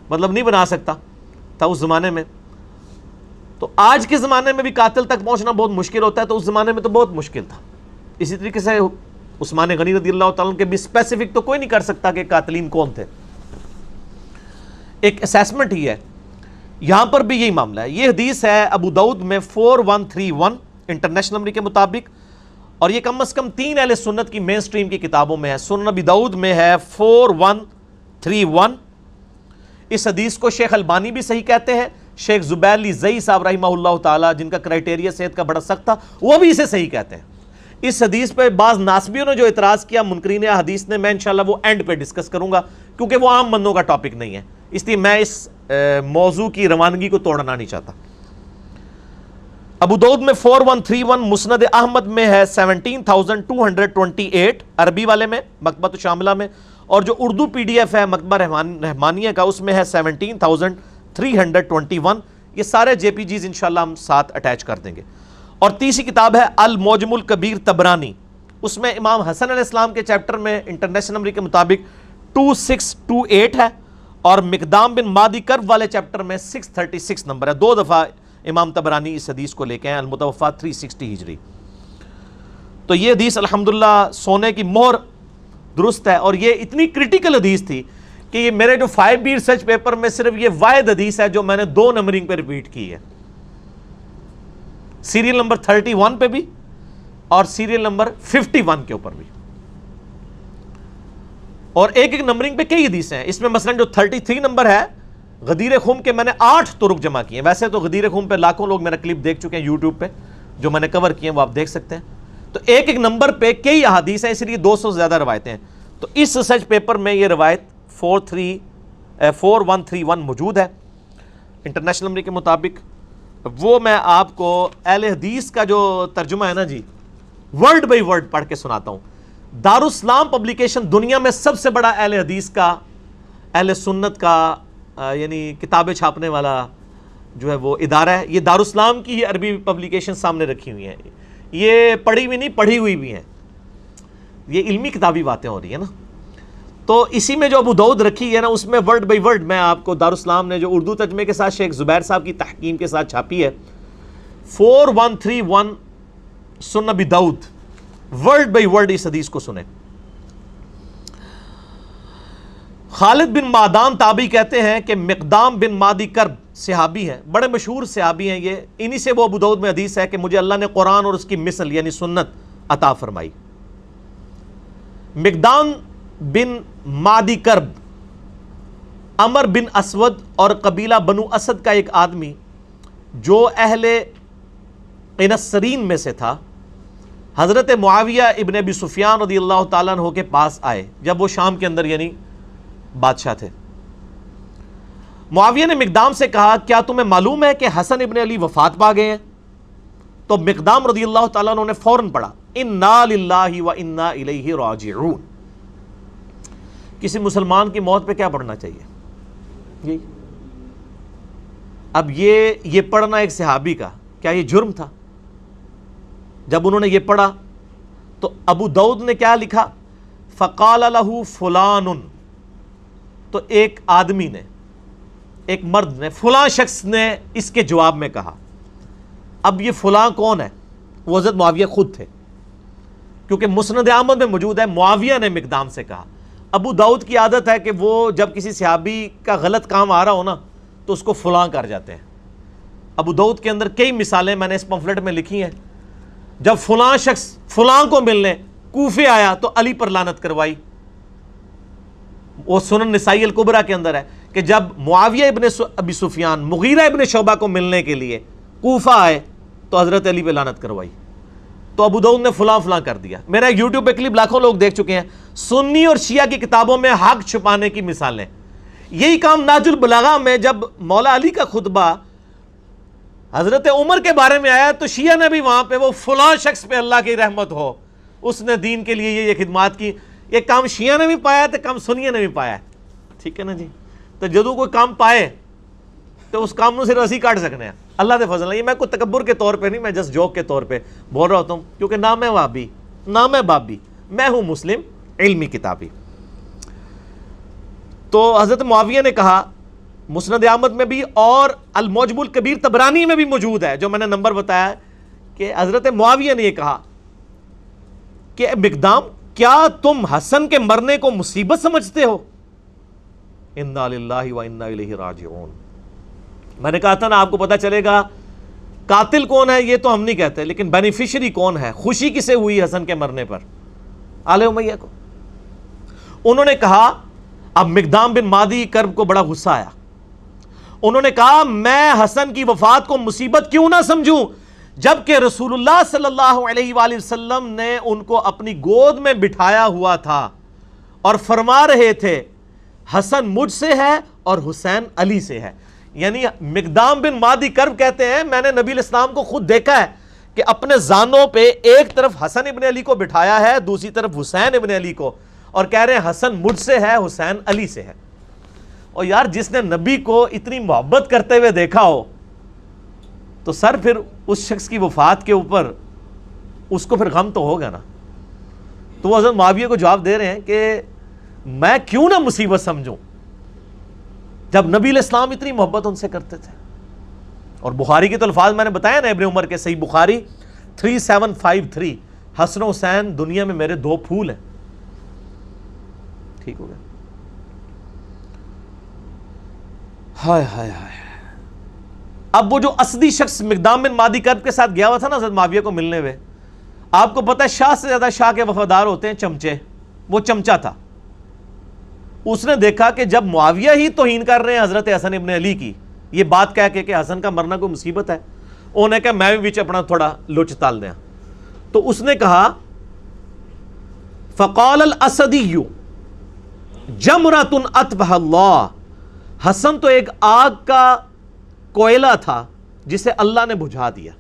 مطلب نہیں بنا سکتا تھا اس زمانے میں، تو آج کے زمانے میں بھی قاتل تک پہنچنا بہت مشکل ہوتا ہے، تو اس زمانے میں تو بہت مشکل تھا۔ اسی طریقے سے عثمان غنی رضی اللہ تعالیٰ عنہ کے بھی اسپیسیفک تو کوئی نہیں کر سکتا کہ قاتلین کون تھے، ایک اسیسمنٹ ہی ہے۔ یہاں پر بھی یہی معاملہ ہے۔ یہ حدیث ہے ابو داؤد میں 4131 انٹرنیشنل نمبر کے مطابق، اور یہ کم از کم 3 اہل سنت کی مین سٹریم کی کتابوں میں ہے۔ سنن ابی داؤد میں ہے 4131۔ اس حدیث کو شیخ البانی بھی صحیح کہتے ہیں، شیخ زبیر علی زئی صاحب رحمہ اللہ تعالی، جن کا کرائٹیریا صحت کا بڑا سخت تھا، وہ بھی اسے صحیح کہتے ہیں۔ اس حدیث پہ بعض ناسبیوں نے جو اعتراض کیا منکرین حدیث نے، میں انشاءاللہ وہ اینڈ پہ ڈسکس کروں گا، کیونکہ وہ عام بندوں کا ٹاپک نہیں ہے، اس لیے میں اس موضوع کی روانگی کو توڑنا نہیں چاہتا۔ ابو داؤد میں 4131، مسند احمد میں ہے 17228 عربی والے میں، مکتبۃ شاملہ میں، اور جو اردو PDF ہے مکتبہ رحمانیہ کا، اس میں ہے 17321۔ یہ سارے JPGs انشاءاللہ ہم ساتھ اٹیچ کر دیں گے۔ اور تیسری کتاب ہے المعجم الکبیر طبرانی، اس میں امام حسن علیہ السلام کے چیپٹر میں انٹرنیشنل نمبر کے مطابق 2628 ہے اور مقدام بن مادی کرب والے چیپٹر میں 636 نمبر ہے. 2 دفعہ امام طبرانی اس حدیث کو لے کے ہیں, المتوفا 360 ہجری. تو یہ حدیث الحمدللہ سونے کی مہر درست ہے, اور یہ اتنی کرٹیکل حدیث تھی کہ یہ میرے جو 5B ریسرچ پیپر میں صرف یہ واحد حدیث ہے جو میں نے 2 نمبرنگ پہ ریپیٹ کی ہے, سیریل نمبر 31 پہ بھی اور سیریل نمبر 51 کے اوپر بھی, اور ایک ایک نمبرنگ پہ کئی حدیثیں ہیں. اس میں مثلا جو 33 نمبر ہے غدیر خم کے میں نے 8 طرق جمع کیے ہیں. ویسے تو غدیر خم پہ لاکھوں لوگ میرا کلپ دیکھ چکے ہیں یوٹیوب پہ, جو میں نے کور کیے ہیں وہ آپ دیکھ سکتے ہیں. تو ایک ایک نمبر پہ کئی احادیث ہیں, اس لیے 200 سے زیادہ روایتیں ہیں. تو اس ریسرچ پیپر میں یہ روایت 4131 موجود ہے انٹرنیشنل نمبر کے مطابق. وہ میں آپ کو اہل حدیث کا جو ترجمہ ہے نا جی, ورڈ بائی ورڈ پڑھ کے سناتا ہوں. دارالاسلام پبلیکیشن دنیا میں سب سے بڑا اہل حدیث کا, اہل سنت کا یعنی کتابیں چھاپنے والا جو ہے وہ ادارہ ہے. یہ دارالاسلام کی عربی پبلیکیشن سامنے رکھی ہوئی ہیں, یہ پڑھی ہوئی نہیں پڑھی ہوئی بھی ہیں, یہ علمی کتابی باتیں ہو رہی ہیں نا. تو اسی میں جو ابو داؤد رکھی ہے نا, اس میں ورڈ بائی ورڈ میں آپ کو دارالاسلام نے جو اردو ترجمے کے ساتھ شیخ زبیر صاحب کی تحقیم کے ساتھ چھاپی ہے, 4131 سنن ابی داؤد, ورڈ بائی ورڈ اس حدیث کو سنیں. خالد بن معدان تابعی کہتے ہیں کہ مقدام بن مادی کرب صحابی ہیں, بڑے مشہور صحابی ہیں یہ. انہی سے وہ ابو داؤد میں حدیث ہے کہ مجھے اللہ نے قرآن اور اس کی مثل یعنی سنت عطا فرمائی. مقدام بن مادی کرب عمر بن اسود اور قبیلہ بنو اسد کا ایک آدمی جو اہل قنسرین میں سے تھا, حضرت معاویہ ابن ابی سفیان رضی اللہ تعالیٰ عنہ کے پاس آئے جب وہ شام کے اندر یعنی بادشاہ تھے. معاویہ نے مقدام سے کہا کیا تمہیں معلوم ہے کہ حسن ابن علی وفات پا گئے ہیں؟ تو مقدام رضی اللہ تعالیٰ عنہ نے فوراً پڑھا انا للہ و انا الیہ راجعون. کسی مسلمان کی موت پہ کیا پڑھنا چاہیے؟ اب یہ پڑھنا ایک صحابی کا کیا یہ جرم تھا؟ جب انہوں نے یہ پڑھا تو ابو داؤد نے کیا لکھا, فقال لہ فلان, تو ایک آدمی نے, ایک مرد نے, فلاں شخص نے اس کے جواب میں کہا. اب یہ فلاں کون ہے؟ وہ حضرت معاویہ خود تھے, کیونکہ مسند احمد میں موجود ہے معاویہ نے مقدام سے کہا. ابو داؤد کی عادت ہے کہ وہ جب کسی صحابی کا غلط کام آ رہا ہو نا تو اس کو فلاں کر جاتے ہیں. ابو داؤد کے اندر کئی مثالیں میں نے اس پمفلٹ میں لکھی ہیں. جب فلاں شخص فلاں کو ملنے کوفے آیا تو علی پر لعنت کروائی. وہ سنن نسائی الکبریٰ کے اندر ہے کہ جب معاویہ ابن ابی سفیان مغیرہ ابن شعبہ کو ملنے کے لیے کوفہ آئے تو حضرت علی پہ لعنت کروائی. تو ابو داؤد نے فلاں فلاں کر دیا. میرا یوٹیوب پہ کلپ لاکھوں لوگ دیکھ چکے ہیں. سنی اور شیعہ کی کتابوں میں حق چھپانے کی مثالیں. یہی کام ناج البلاغہ میں جب مولا علی کا خطبہ حضرت عمر کے بارے میں آیا تو شیعہ نے بھی وہاں پہ وہ فلاں شخص پہ اللہ کی رحمت ہو, اس نے دین کے لیے یہ خدمات کی. یہ کام شیعہ نے بھی پایا تو کام سنیہ نے بھی پایا. ٹھیک ہے نا جی. تو جدو کوئی کام پائے تو اس کام سے رسی کاٹ سکنے ہیں. اللہ دے فضل. یہ میں کوئی تکبر کے طور پہ نہیں, میں جسٹ جوک کے طور پہ بول رہا ہوتا ہوں, کیونکہ نہ میں وہابی نہ میں بابی, میں ہوں مسلم علمی کتابی. تو حضرت معاویہ نے کہا, مسند احمد میں بھی اور المعجم الکبیر طبرانی میں بھی موجود ہے جو میں نے نمبر بتایا, کہ حضرت معاویہ نے یہ کہا کہ مقدام کیا تم حسن کے مرنے کو مصیبت سمجھتے ہو؟ انا للہ و انا الیہ راجعون. میں نے کہا تھا نا آپ کو پتا چلے گا قاتل کون ہے یہ تو ہم نہیں کہتے, لیکن بینیفیشری کون ہے, خوشی کسے ہوئی حسن کے مرنے پر؟ آل امیہ کو. انہوں نے کہا, اب مقدام بن مادی کرب کو بڑا غصہ آیا. انہوں نے کہا میں حسن کی وفات کو مصیبت کیوں نہ سمجھوں جبکہ رسول اللہ صلی اللہ علیہ وآلہ وسلم نے ان کو اپنی گود میں بٹھایا ہوا تھا اور فرما رہے تھے حسن مجھ سے ہے اور حسین علی سے ہے. یعنی مقدام بن مادی کرب کہتے ہیں میں نے نبی الاسلام کو خود دیکھا ہے کہ اپنے زانوں پہ ایک طرف حسن ابن علی کو بٹھایا ہے, دوسری طرف حسین ابن علی کو, اور کہہ رہے ہیں حسن مجھ سے ہے حسین علی سے ہے. اور یار جس نے نبی کو اتنی محبت کرتے ہوئے دیکھا ہو تو سر پھر اس شخص کی وفات کے اوپر اس کو پھر غم تو ہوگا نا. تو وہ حضرت معاویہ کو جواب دے رہے ہیں کہ میں کیوں نہ مصیبت سمجھوں جب نبی علیہ السلام اتنی محبت ان سے کرتے تھے. اور بخاری کے تو الفاظ میں نے بتایا نا ابن عمر کے, صحیح بخاری 3753, حسن و حسین دنیا میں میرے 2 پھول ہیں. ٹھیک ہو گیا. ہائے ہائے ہائے. اب وہ جو اسدی شخص مقدام بن مادی کرب کے ساتھ گیا ہوا تھا نا حضرت معاویہ کو ملنے ہوئے, آپ کو پتہ ہے شاہ سے زیادہ شاہ کے وفادار ہوتے ہیں چمچے. وہ چمچا تھا. اس نے دیکھا کہ جب معاویہ ہی توہین کر رہے ہیں حضرت حسن ابن علی کی, یہ بات کہہ کے کہ حسن کا مرنا کوئی مصیبت ہے, انہوں نے کہا میں بھی بیچ اپنا تھوڑا لچ تال دیا. تو اس نے کہا فقال الاسدی جمرۃ اطفأ اللہ, حسن تو ایک آگ کا کوئلہ تھا جسے اللہ نے بجھا دیا.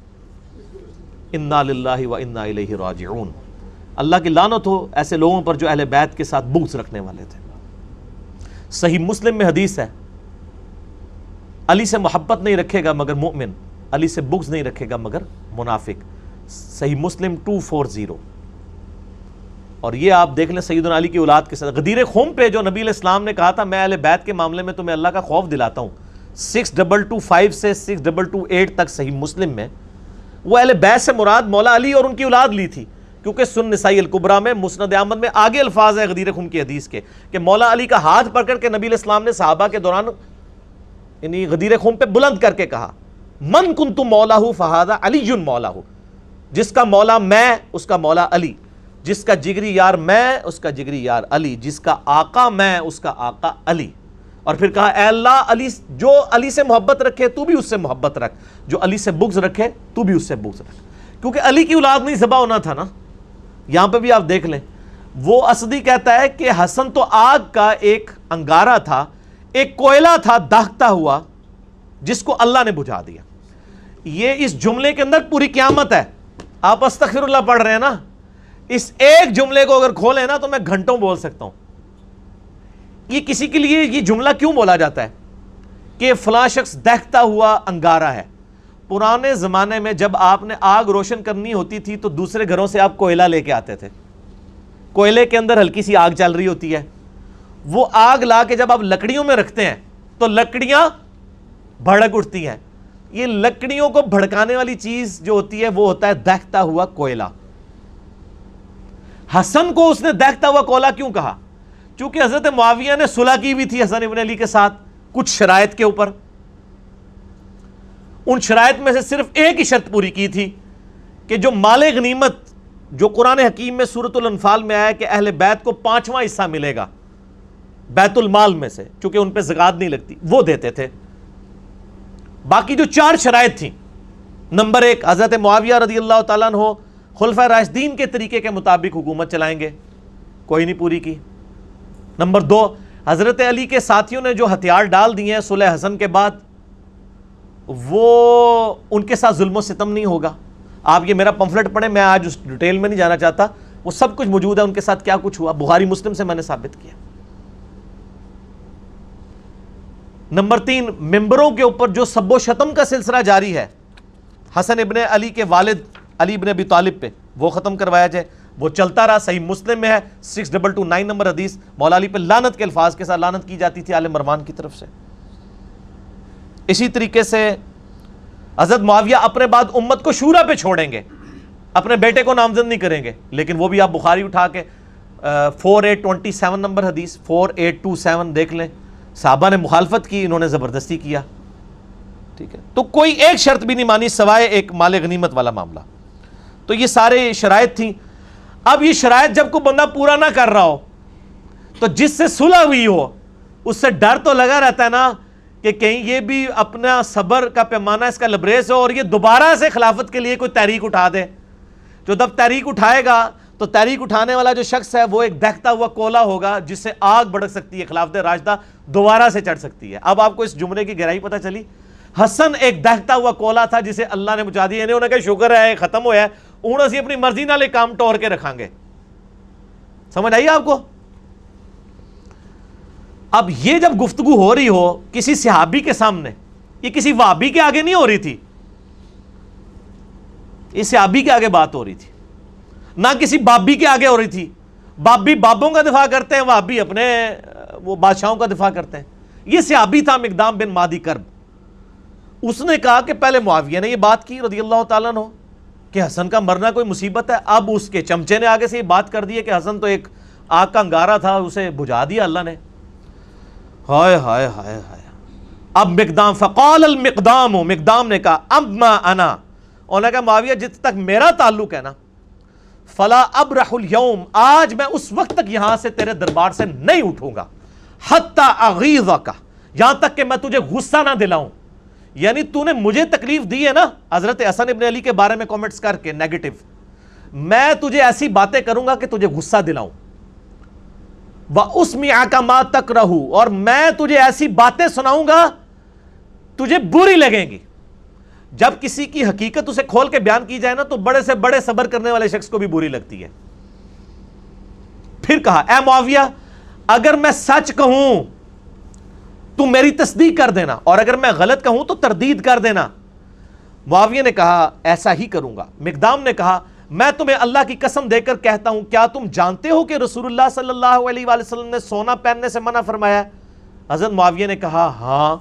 انا للہ و انا الیہ راجعون. اللہ کی لعنت ہو ایسے لوگوں پر جو اہل بیت کے ساتھ بغض رکھنے والے تھے. صحیح مسلم میں حدیث ہے, علی سے محبت نہیں رکھے گا مگر مومن, علی سے بغض نہیں رکھے گا مگر منافق. صحیح مسلم 240. اور یہ آپ دیکھ لیں سیدنا علی کی اولاد کے ساتھ غدیر خم پہ جو نبی علیہ السلام نے کہا تھا میں اہل بیت کے معاملے میں تمہیں اللہ کا خوف دلاتا ہوں, 6225 سے 6228 تک صحیح مسلم میں, وہ اہل بیت سے مراد مولا علی اور ان کی اولاد لی تھی. کیونکہ سن نسائی الکبریٰ میں مسند احمد میں آگے الفاظ ہے غدیر خم کی حدیث کے کہ مولا علی کا ہاتھ پکڑ کے نبی علیہ السلام نے صحابہ کے دوران یعنی غدیر خم پہ بلند کر کے کہا من کنت مولا فہذا علی مولا, جس کا مولا میں اس کا مولا علی, جس کا جگری یار میں اس کا جگری یار علی, جس کا آقا میں اس کا آقا علی. اور پھر کہا اے اللہ علی جو علی سے محبت رکھے تو بھی اس سے محبت رکھ, جو علی سے بغض رکھے تو بھی اس سے بغض رکھ. کیونکہ علی کی اولاد نہیں ذبح ہونا تھا نا. یہاں پہ بھی آپ دیکھ لیں, وہ اسدی کہتا ہے کہ حسن تو آگ کا ایک انگارہ تھا, ایک کوئلہ تھا داغتا ہوا جس کو اللہ نے بجھا دیا. یہ اس جملے کے اندر پوری قیامت ہے. آپ استغفر اللہ پڑھ رہے ہیں نا, اس ایک جملے کو اگر کھولیں نا تو میں گھنٹوں بول سکتا ہوں. یہ کسی کے لیے یہ جملہ کیوں بولا جاتا ہے کہ فلاں شخص دہتا ہوا انگارہ ہے. پرانے زمانے میں جب آپ نے آگ روشن کرنی ہوتی تھی تو دوسرے گھروں سے آپ کوئلہ لے کے آتے تھے. کوئلے کے اندر ہلکی سی آگ چل رہی ہوتی ہے, وہ آگ لا کے جب آپ لکڑیوں میں رکھتے ہیں تو لکڑیاں بھڑک اٹھتی ہیں. یہ لکڑیوں کو بھڑکانے والی چیز جو ہوتی ہے وہ ہوتا ہے دہتا ہوا کوئلہ. حسن کو اس نے دہتا ہوا کوئلہ کیوں کہا؟ چونکہ حضرت معاویہ نے صلح کی بھی تھی حسن ابن علی کے ساتھ کچھ شرائط کے اوپر. ان شرائط میں سے صرف ایک ہی شرط پوری کی تھی کہ جو مال غنیمت جو قرآن حکیم میں سورۃ الانفال میں آیا کہ اہل بیت کو 5واں حصہ ملے گا بیت المال میں سے, چونکہ ان پہ زکوٰۃ نہیں لگتی, وہ دیتے تھے. باقی جو 4 شرائط تھیں, نمبر 1 حضرت معاویہ رضی اللہ تعالیٰ عنہ خلفائے راشدین کے طریقے کے مطابق حکومت چلائیں گے, کوئی نہیں پوری کی. نمبر 2 حضرت علی کے ساتھیوں نے جو ہتھیار ڈال دیے ہیں صلح حسن کے بعد, وہ ان کے ساتھ ظلم و ستم نہیں ہوگا. آپ یہ میرا پمفلٹ پڑھیں, میں آج اس ڈیٹیل میں نہیں جانا چاہتا, وہ سب کچھ موجود ہے ان کے ساتھ کیا کچھ ہوا, بخاری مسلم سے میں نے ثابت کیا. نمبر 3 ممبروں کے اوپر جو سب و شتم کا سلسلہ جاری ہے حسن ابن علی کے والد علی ابن ابی طالب پہ, وہ ختم کروایا جائے. وہ چلتا رہا, صحیح مسلم میں ہے 6229 نمبر حدیث, مولا علی پہ لعنت کے الفاظ کے ساتھ لعنت کی جاتی تھی آل مروان کی طرف سے. اسی طریقے سے حضرت معاویہ اپنے بعد امت کو شورا پہ چھوڑیں گے, اپنے بیٹے کو نامزد نہیں کریں گے. لیکن وہ بھی آپ بخاری اٹھا کے 4827 نمبر حدیث 4827 دیکھ لیں, صحابہ نے مخالفت کی, انہوں نے زبردستی کیا. ٹھیک ہے, تو کوئی ایک شرط بھی نہیں مانی سوائے ایک مال غنیمت والا معاملہ. تو یہ سارے شرائط تھیں. اب یہ شرائط جب کوئی بندہ پورا نہ کر رہا ہو تو جس سے صلح ہوئی ہو اس سے ڈر تو لگا رہتا ہے نا کہ کہیں یہ بھی اپنا صبر کا پیمانہ اس کا لبریز ہو اور یہ دوبارہ سے خلافت کے لیے کوئی تحریک اٹھا دے. جو جب تحریک اٹھائے گا تو تحریک اٹھانے والا جو شخص ہے وہ ایک دہتا ہوا کولا ہوگا جس سے آگ بھڑک سکتی ہے, خلافت راشدہ دوبارہ سے چڑھ سکتی ہے. اب آپ کو اس جملے کی گہرائی پتہ چلی. حسن ایک دہتا ہوا کولا تھا جسے اللہ نے بجھا دیا. انہوں نے کہا شکر ہے ختم ہوا ہے, انہوں سے اپنی مرضی نہ لے کام ٹور کے رکھیں گے. سمجھ آئیے آپ کو؟ اب یہ جب گفتگو ہو رہی ہو کسی صحابی کے سامنے, یہ کسی وہابی کے آگے نہیں ہو رہی تھی, یہ صحابی کے آگے بات ہو رہی تھی, نہ کسی بابی کے آگے ہو رہی تھی. بابی بابوں کا دفاع کرتے ہیں، وہابی اپنے وہ بادشاہوں کا دفاع کرتے ہیں۔ یہ صحابی تھا مقدام بن مادی کرب، اس نے کہا کہ پہلے معاویہ نے یہ بات کی رضی اللہ تعالیٰ عنہ کہ حسن کا مرنا کوئی مصیبت ہے، اب اس کے چمچے نے آگے سے یہ بات کر دی ہے کہ حسن تو ایک آگ کا انگارہ تھا، اسے بجھا دیا اللہ نے۔ ہائے ہائے ہائے ہائے۔ اب مقدام فقال المقدام، مقدام نے کہا اما انا، انہوں نے کہا معاویہ جت تک میرا تعلق ہے نا، فلا ابرح اليوم، آج میں اس وقت تک یہاں سے تیرے دربار سے نہیں اٹھوں گا، حتی اغیظک، یہاں تک کہ میں تجھے غصہ نہ دلاؤں۔ یعنی تو نے مجھے تکلیف دی ہے نا حضرت حسن ابن علی کے بارے میں کومنٹس کر کے نیگیٹو، میں تجھے ایسی باتیں کروں گا کہ تجھے غصہ دلاؤں۔ وَأُسْمِعَكَ مَا تَكْرَهُ، اور میں تجھے ایسی باتیں سناؤں گا تجھے بری لگیں گی۔ جب کسی کی حقیقت اسے کھول کے بیان کی جائے نا تو بڑے سے بڑے صبر کرنے والے شخص کو بھی بری لگتی ہے۔ پھر کہا اے معاویہ اگر میں سچ کہوں تو میری تصدیق کر دینا، اور اگر میں غلط کہوں تو تردید کر دینا۔ معاویہ نے کہا ایسا ہی کروں گا۔ مقدام نے کہا میں تمہیں اللہ کی قسم دے کر کہتا ہوں، کیا تم جانتے ہو کہ رسول اللہ صلی اللہ علیہ وآلہ وسلم نے سونا پہننے سے منع فرمایا ہے؟ حضرت معاویہ نے کہا ہاں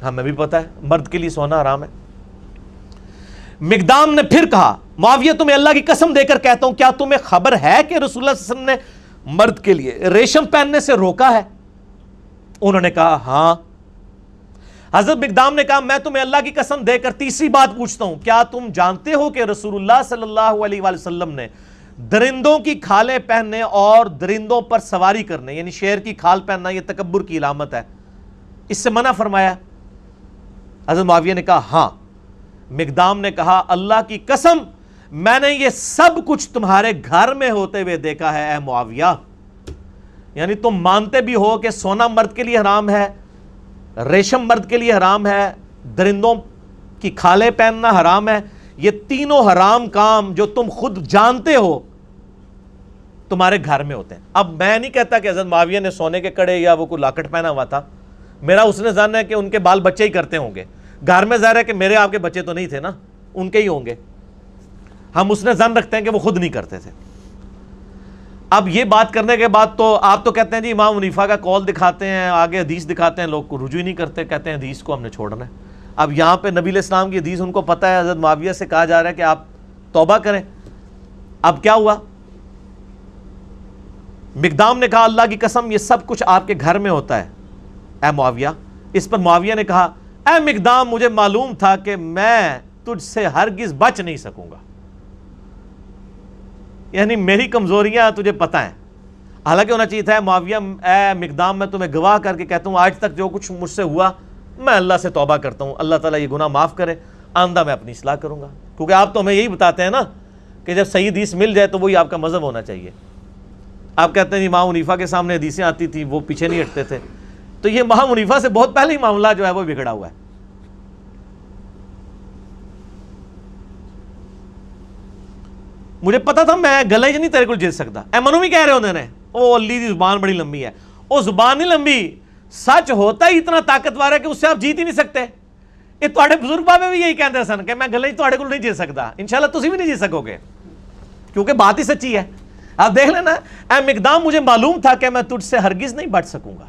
ہمیں بھی پتا ہے مرد کے لیے سونا حرام ہے۔ مقدام نے پھر کہا معاویہ تمہیں اللہ کی قسم دے کر کہتا ہوں، کیا تمہیں خبر ہے کہ رسول اللہ صلی اللہ علیہ وسلم نے مرد کے لیے ریشم پہننے سے روکا ہے؟ انہوں نے کہا ہاں۔ حضرت مقدام نے کہا میں تمہیں اللہ کی قسم دے کر تیسری بات پوچھتا ہوں، کیا تم جانتے ہو کہ رسول اللہ صلی اللہ علیہ وآلہ وسلم نے درندوں کی کھالیں پہننے اور درندوں پر سواری کرنے، یعنی شیر کی کھال پہننا یہ تکبر کی علامت ہے، اس سے منع فرمایا؟ حضرت معاویہ نے کہا ہاں۔ مقدام نے کہا اللہ کی قسم میں نے یہ سب کچھ تمہارے گھر میں ہوتے ہوئے دیکھا ہے اے معاویہ، یعنی تم مانتے بھی ہو کہ سونا مرد کے لیے حرام ہے، ریشم مرد کے لیے حرام ہے، درندوں کی کھالیں پہننا حرام ہے، یہ تینوں حرام کام جو تم خود جانتے ہو تمہارے گھر میں ہوتے ہیں۔ اب میں نہیں کہتا کہ حضرت معاویہ نے سونے کے کڑے یا وہ کوئی لاکٹ پہنا ہوا تھا، میرا اس نے ظن ہے کہ ان کے بال بچے ہی کرتے ہوں گے، گھر میں ظاہر ہے کہ میرے آپ کے بچے تو نہیں تھے نا، ان کے ہی ہوں گے، ہم اس نے ظن رکھتے ہیں کہ وہ خود نہیں کرتے تھے۔ اب یہ بات کرنے کے بعد تو آپ تو کہتے ہیں جی امام حنیفہ کا قول دکھاتے ہیں، آگے حدیث دکھاتے ہیں، لوگ کو رجوع ہی نہیں کرتے، کہتے ہیں حدیث کو ہم نے چھوڑنا ہے۔ اب یہاں پہ نبی علیہ السلام کی حدیث ان کو پتہ ہے، حضرت معاویہ سے کہا جا رہا ہے کہ آپ توبہ کریں۔ اب کیا ہوا؟ مقدام نے کہا اللہ کی قسم یہ سب کچھ آپ کے گھر میں ہوتا ہے اے معاویہ۔ اس پر معاویہ نے کہا اے مقدام مجھے معلوم تھا کہ میں تجھ سے ہرگز بچ نہیں سکوں گا، یعنی میری کمزوریاں تجھے پتہ ہیں۔ حالانکہ ہونا چاہیے تھا معاویہ اے مقدام میں تمہیں گواہ کر کے کہتا ہوں آج تک جو کچھ مجھ سے ہوا میں اللہ سے توبہ کرتا ہوں، اللہ تعالیٰ یہ گناہ معاف کرے، آئندہ میں اپنی اصلاح کروں گا۔ کیونکہ آپ تو ہمیں یہی بتاتے ہیں نا کہ جب صحیح حدیث مل جائے تو وہی آپ کا مذہب ہونا چاہیے۔ آپ کہتے ہیں امام حنیفہ کے سامنے حدیثیں آتی تھی وہ پیچھے نہیں ہٹتے تھے، تو یہ امام حنیفہ سے بہت پہلے ہی معاملہ جو ہے وہ بگڑا ہوا ہے۔ مجھے پتا تھا میں گلے نہیں تیرے کو جیت سکتا، اے منو بھی کہہ رہے ہوندے نے او علی دی زبان بڑی لمبی ہے، او زبان نہیں لمبی، سچ ہوتا ہی اتنا طاقتور ہے کہ اس سے آپ جیت ہی نہیں سکتے۔ یہ تواڈے بزرگ بابے بھی یہی کہتے سن کہ میں گلے تواڈے کو نہیں جیت سکتا، انشاءاللہ تسی بھی نہیں جیت سکو گے کیونکہ بات ہی سچی ہے۔ آپ دیکھ لینا اے مقدام مجھے معلوم تھا کہ میں تجھ سے ہرگز نہیں بچ سکوں گا۔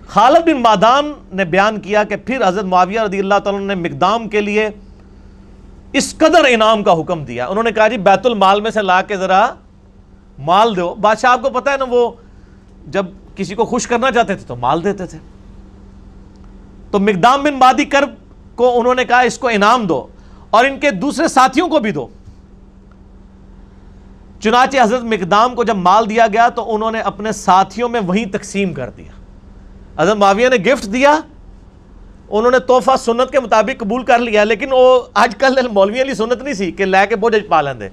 خالد بن معدان نے بیان کیا کہ پھر حضرت معاویہ رضی اللہ تعالیٰ نے مقدام کے لیے اس قدر انعام کا حکم دیا، انہوں نے کہا جی بیت المال میں سے لا کے ذرا مال دو۔ بادشاہ آپ کو پتہ ہے نا وہ جب کسی کو خوش کرنا چاہتے تھے تو مال دیتے تھے، تو مقدام بن مادی کرب کو انہوں نے کہا اس کو انعام دو اور ان کے دوسرے ساتھیوں کو بھی دو۔ چنانچہ حضرت مقدام کو جب مال دیا گیا تو انہوں نے اپنے ساتھیوں میں وہیں تقسیم کر دیا۔ حضرت معاویہ نے گفٹ دیا، انہوں نے تحفہ سنت کے مطابق قبول کر لیا، لیکن وہ آج کل مولوی علی سنت نہیں سی کہ لے کے بوجھ پا لیندے۔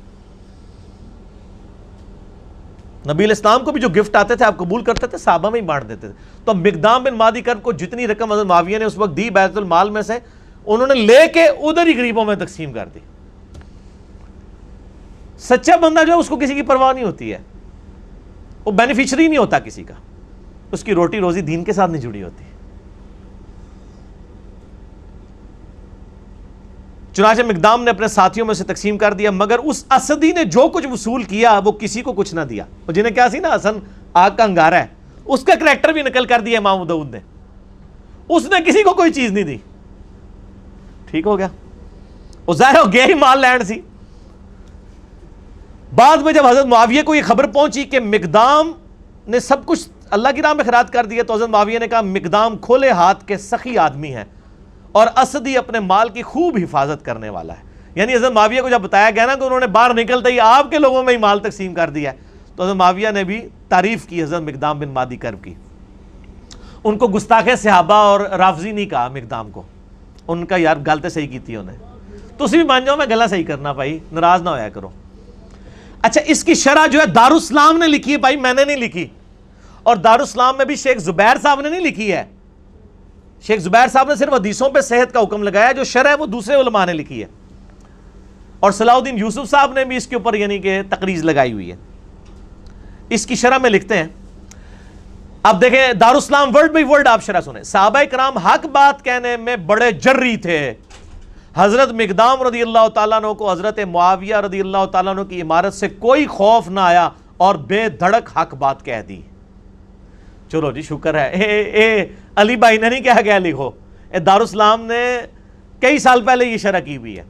نبی علیہ السلام کو بھی جو گفٹ آتے تھے آپ قبول کرتے تھے، صحابہ میں ہی بانٹ دیتے تھے۔ تو مقدام بن مادی کرب کو جتنی رقم حضرت معاویہ نے اس وقت دی بیت المال میں سے، انہوں نے لے کے ادھر ہی غریبوں میں تقسیم کر دی۔ سچا بندہ جو ہے اس کو کسی کی پرواہ نہیں ہوتی ہے، وہ بینیفیشری نہیں ہوتا کسی کا، اس کی روٹی روزی دین کے ساتھ نہیں جڑی ہوتی۔ چنانچہ مقدام نے اپنے ساتھیوں میں سے تقسیم کر دیا، مگر اس اسدی نے جو کچھ وصول کیا وہ کسی کو کچھ نہ دیا. اور جنہیں کیا سی نا حسن آگ کا انگارہ ہے، اس کا کریکٹر بھی نقل کر دیا امام ابو داؤد نے. اس نے کسی کو کوئی چیز نہیں دی. ٹھیک ہو گیا، وہ ظاہر ہو گیا ہی مال لینڈ سی. بعد میں جب حضرت معاویہ کو یہ خبر پہنچی کہ مقدام نے سب کچھ اللہ کی راہ میں خیرات کر دیا، تو حضرت معاویہ نے کہا مقدام کھلے ہاتھ کے سخی آدمی ہیں اور اسدی اپنے مال کی خوب حفاظت کرنے والا ہے. یعنی حضرت معاویہ کو جب بتایا گیا نا کہ انہوں نے باہر نکلتے ہی آپ کے لوگوں میں ہی مال تقسیم کر دیا ہے، تو حضرت معاویہ نے بھی تعریف کی حضرت مقدام بن مادی کرب کی. ان کو گستاخ صحابہ اور رافضی نہیں کہا مقدام کو. ان کا یار گل تو صحیح کی تھی انہیں. تو اسی بھی مان جاؤ میں گلا صحیح کرنا بھائی، ناراض نہ ہویا کرو. اچھا اس کی شرح جو ہے دارالاسلام نے لکھی ہے بھائی، میں نے نہیں لکھی. اور دارالاسلام میں بھی شیخ زبیر صاحب نے نہیں لکھی ہے. شیخ زبیر صاحب نے صرف حدیثوں پہ صحت کا حکم لگایا، جو شرح ہے وہ دوسرے علماء نے لکھی ہے. اور صلاح الدین یوسف صاحب نے بھی اس کے اوپر یعنی کہ تقریض لگائی ہوئی ہے. اس کی شرح میں لکھتے ہیں، اب دیکھیں دارالاسلام ورڈ بائی ورڈ آپ شرح سنیں. صحابہ کرام حق بات کہنے میں بڑے جری تھے. حضرت مقدام رضی اللہ تعالیٰ عنہ کو حضرت معاویہ رضی اللہ تعالیٰ عنہ کی عمارت سے کوئی خوف نہ آیا اور بے دھڑک حق بات کہہ دی. چلو جی شکر ہے. اے علی بھائی نے نہیں کہا گیا لکھو، دارالاسلام نے کئی سال پہلے یہ شرح کی ہوئی ہے.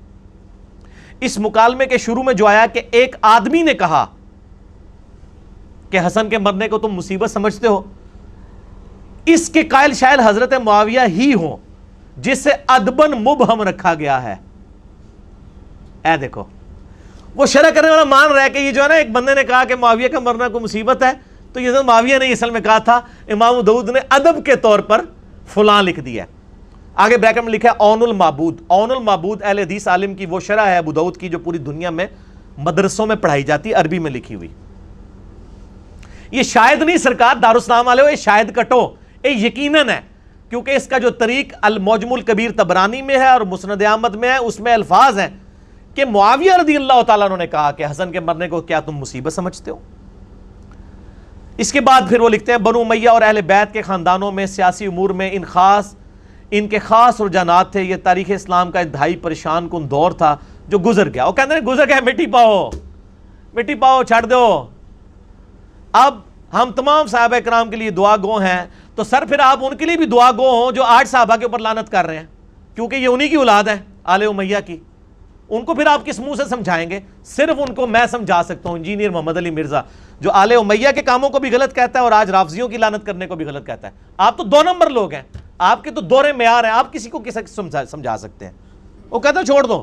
اس مکالمے کے شروع میں جو آیا کہ ایک آدمی نے کہا کہ حسن کے مرنے کو تم مصیبت سمجھتے ہو، اس کے قائل شاید حضرت معاویہ ہی ہوں جس سے ادبن مبہم رکھا گیا ہے. اے دیکھو وہ شرح کرنے والا مان رہا ہے کہ یہ جو ہے نا ایک بندے نے کہا کہ معاویہ کا مرنا کو مصیبت ہے، تو یہ حضرت معاویہ نے اصل میں کہا تھا، امام داؤد نے ادب کے طور پر فلاں لکھ دیا. آگے بریکٹ میں لکھا ہے اون المعبود. اون المعبود اہل حدیث عالم کی وہ شرح ہے ابو داؤد کی جو پوری دنیا میں مدرسوں میں پڑھائی جاتی، عربی میں لکھی ہوئی. یہ شاید نہیں سرکار دارالاسلام والے ہو، یہ شاید کٹو، یہ یقیناً ہے، کیونکہ اس کا جو طریق المعجم الکبیر طبرانی میں ہے اور مسند احمد میں ہے، اس میں الفاظ ہیں کہ معاویہ رضی اللہ تعالیٰ عنہ نے کہا کہ حسن کے مرنے کو کیا تم مصیبت سمجھتے ہو. اس کے بعد پھر وہ لکھتے ہیں بنو امیہ اور اہل بیت کے خاندانوں میں سیاسی امور میں ان کے خاص رجحانات تھے. یہ تاریخ اسلام کا انتہائی پریشان کن دور تھا جو گزر گیا. وہ کہتے ہیں گزر گیا، مٹی پاؤ چھاڑ دو. اب ہم تمام صحابہ کرام کے لیے دعا گو ہیں، تو سر پھر آپ ان کے لیے بھی دعا گو ہوں جو 8 صحابہ کے اوپر لعنت کر رہے ہیں، کیونکہ یہ انہی کی اولاد ہے آل امیہ کی. ان کو پھر آپ کس منہ سے سمجھائیں گے؟ صرف ان کو میں سمجھا سکتا ہوں، انجینئر محمد علی مرزا، جو آل امیہ کے کاموں کو بھی غلط کہتا ہے اور آج رافضیوں کی لعنت کرنے کو بھی غلط کہتا ہے. آپ تو 2 نمبر لوگ ہیں، آپ کے تو دورے معیار ہیں، آپ کسی کو سمجھا سکتے ہیں؟ وہ کہتا ہے چھوڑ دو.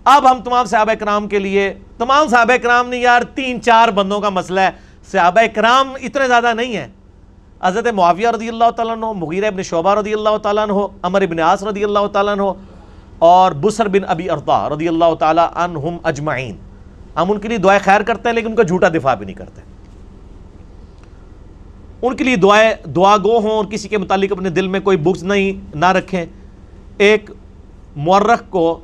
اب ہم تمام صحابہ کرام کے لیے، تمام صحابہ کرام نہیں یار، 3-4 بندوں کا مسئلہ ہے. صحابہ کرام اتنے زیادہ نہیں ہیں. حضرت معاویہ رضی اللہ تعالیٰ عنہ، مغیرہ ابن شعبہ رضی اللہ تعالیٰ عنہ، عمر ابن عاص رضی اللہ تعالیٰ عنہ، اور بسر بن ابی ارطا رضی اللہ تعالیٰ عنہم اجمعین. ہم ان کے لیے دعائیں خیر کرتے ہیں لیکن ان کا جھوٹا دفاع بھی نہیں کرتے. ان کے لیے دعا گو ہوں اور کسی کے متعلق اپنے دل میں کوئی بغض نہ رکھیں. ایک مورخ کو